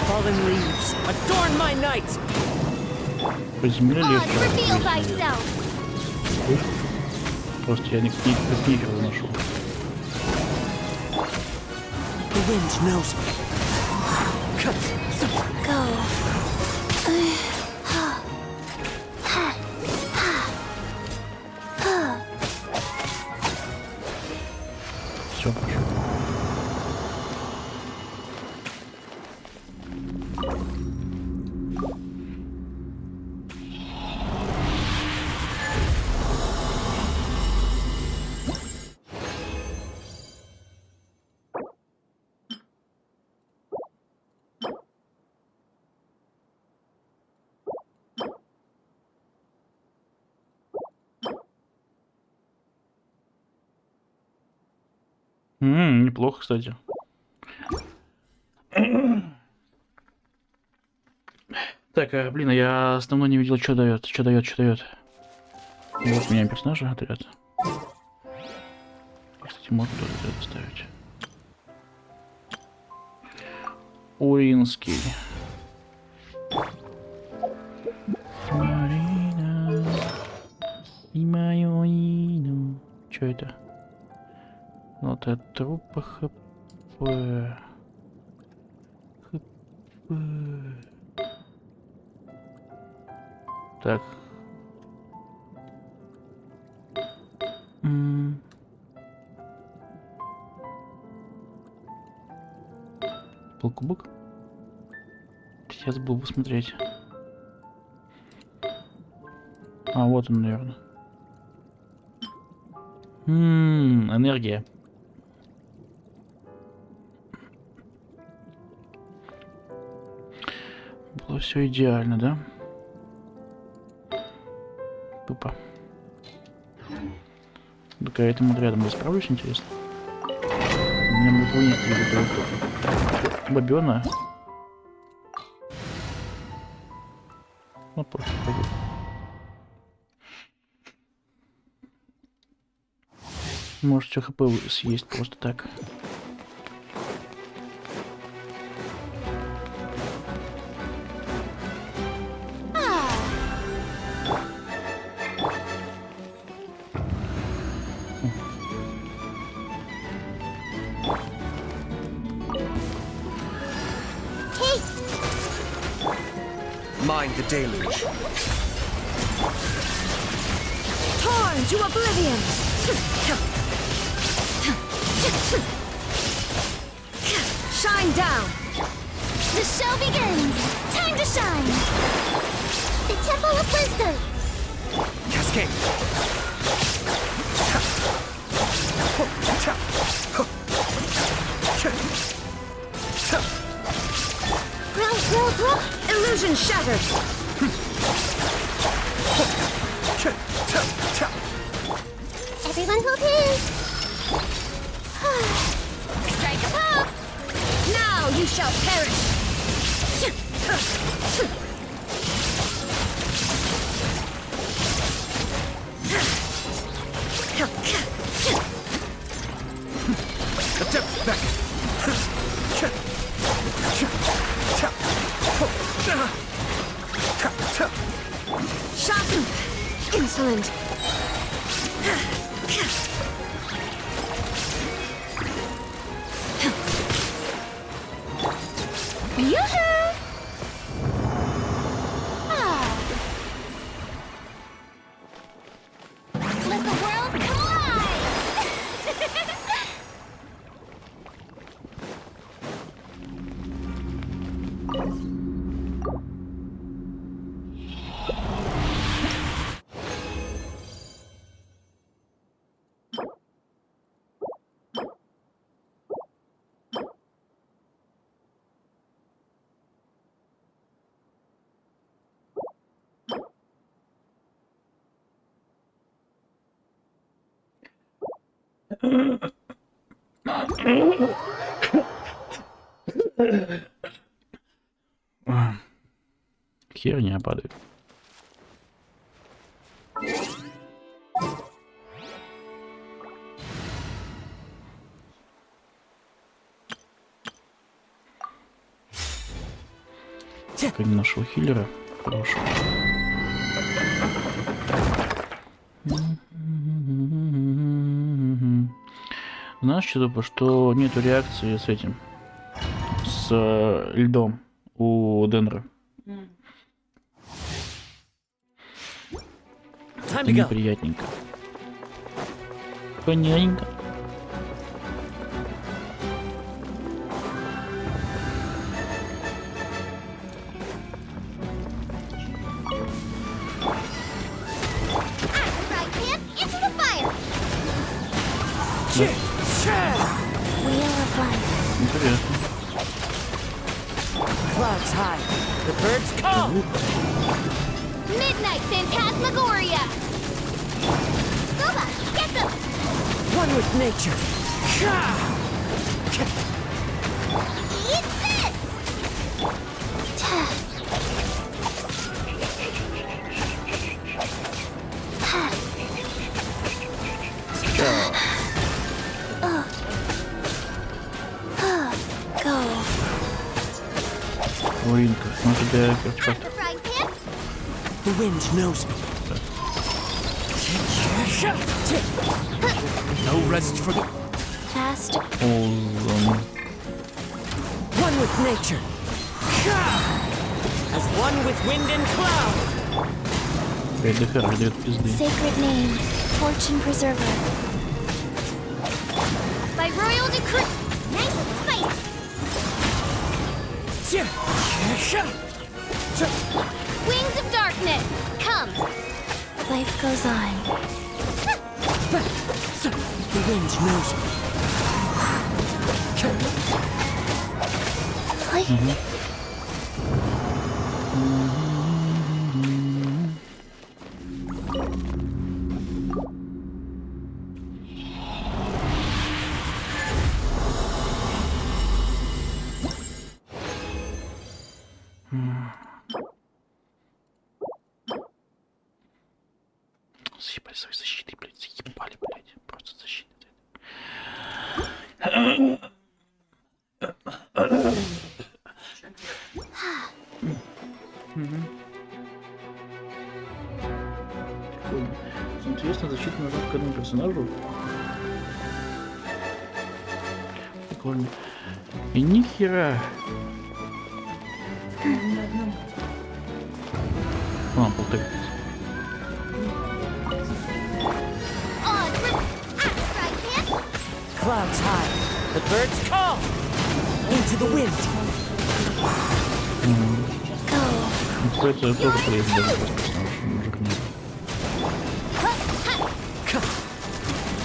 Fallen leaves, adorn my night. Приземлили Oz, их. reveal thyself. Просто я никаких выношу. The wind knows me. Go. Все, пошел. Неплохо, кстати. Так, блин, я основной не видел, что дает. Что дает. Вот у меня персонажи отряд. Кстати, можно тоже отряд поставить. Уинский. Марина. И мою Ину. Чё это? Вот это трупа ХП. Так. Был кубок? Сейчас буду посмотреть. А, вот он, наверное. Энергия. Было все идеально, да? Тупо. Так, а этим отрядом я справлюсь, интересно? У меня будет вынести бобёна. Ну, просто пойдет. Может, все хп съесть просто так. Mind the deluge. Torn to oblivion! Shine down! The show begins! Time to shine! The Temple of Wisdom. Cascade. Grow. Illusion shattered! Everyone hold hands. Strike a pop! Now you shall perish! The depths beckon. Shocking! Insolent! Yoo-hoo! Let the world collide. Херня падает. Так, не нашел хиллера. Хорошего. Знаешь, что нету реакции с этим, с льдом у Денра. Это неприятненько. Понятненько. Интересно. Clouds high. The birds come. Midnight Phantasmagoria. Scuba, get them. One with nature. Eat this. Руинка. Ну тебе перчатка. The wind knows me. No rest for the... Fast. One with nature. As one with wind and cloud. Sacred name, fortune preserver. By royal decree. Nice and spicy. Wings of darkness, come. Life goes on. The wind knows me. Заебали свои защиты, блядь, заебали, блядь, просто защиты. Интересно, защита нужна к одному персонажу. Прикольно. И нихера. А, полтора. Clouds high, the birds call. Into the wind. Это тоже полезно для персонажа, мужик нет.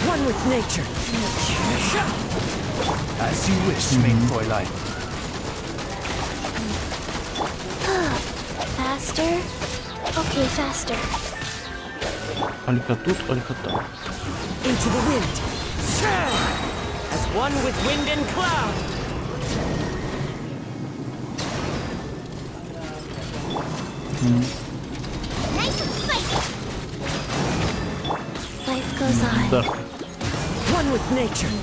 One with nature. As you wish, main Fräulein. Faster? Okay, faster. Алька тут, алька там. Into the wind. As one with wind and cloud. Nice and spicy. Life goes on. Да. One with nature.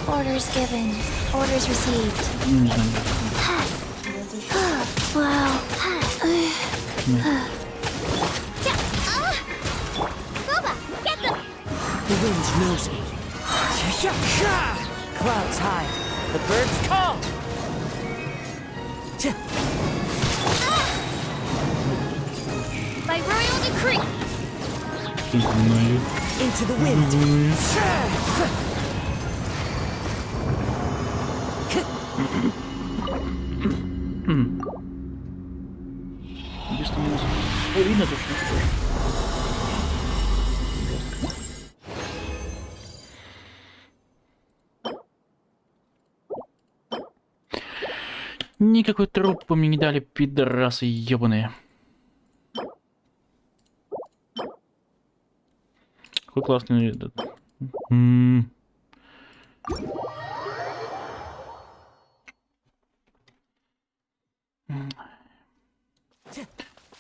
Orders given. Orders received. Не знаю. Wow. The wind knows me. Clouds high, the birds call. By royal decree. Into the wind. Единственное минус. Ой, видно точно. Никакой труп по мне не дали, пидорасы ебаные. Какой классный этот.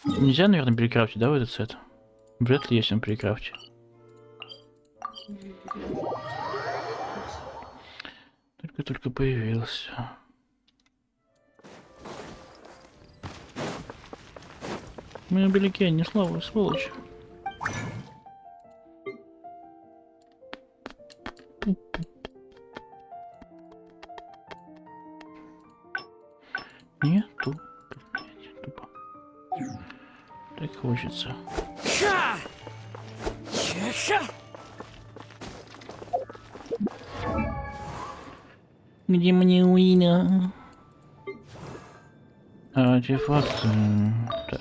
Нельзя, наверное, перекрафтить, да, в этот сет? Вряд ли есть он перекрафтить. Только появился. Мы беляки, не слава, сволочь. Нету. Блять, тупо. Так хочется. Где мне уина? Артефакт. Так.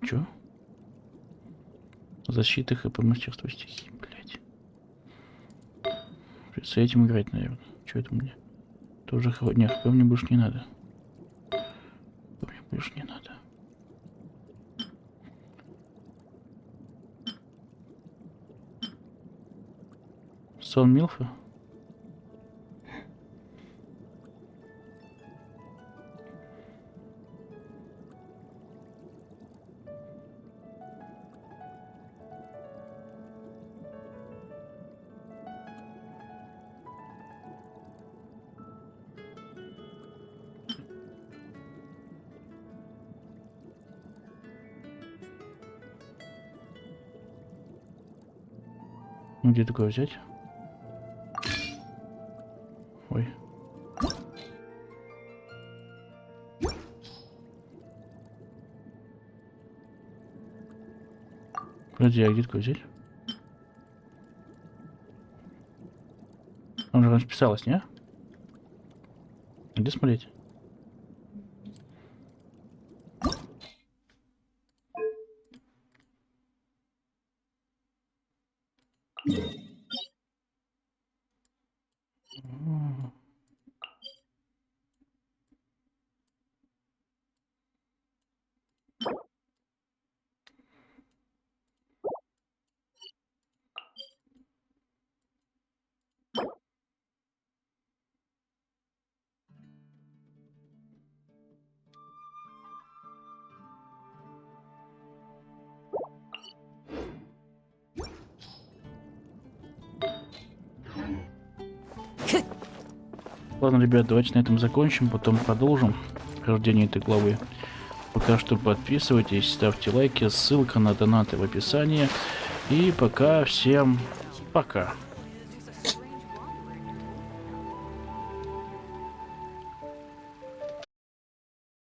Чё? Защита, ХП, мастерство, стихи, блять. Придется этим играть, наверное. Чё это мне? Тоже ХП. Не, ХП мне больше не надо. Сон Милфы? Где такое взять? Ой. Подожди, а где такое взять? Он же расписалось, не? Где смотреть? Ладно, ребят, давайте на этом закончим, потом продолжим прохождение этой главы. Пока что подписывайтесь, ставьте лайки, ссылка на донаты в описании. И пока всем пока.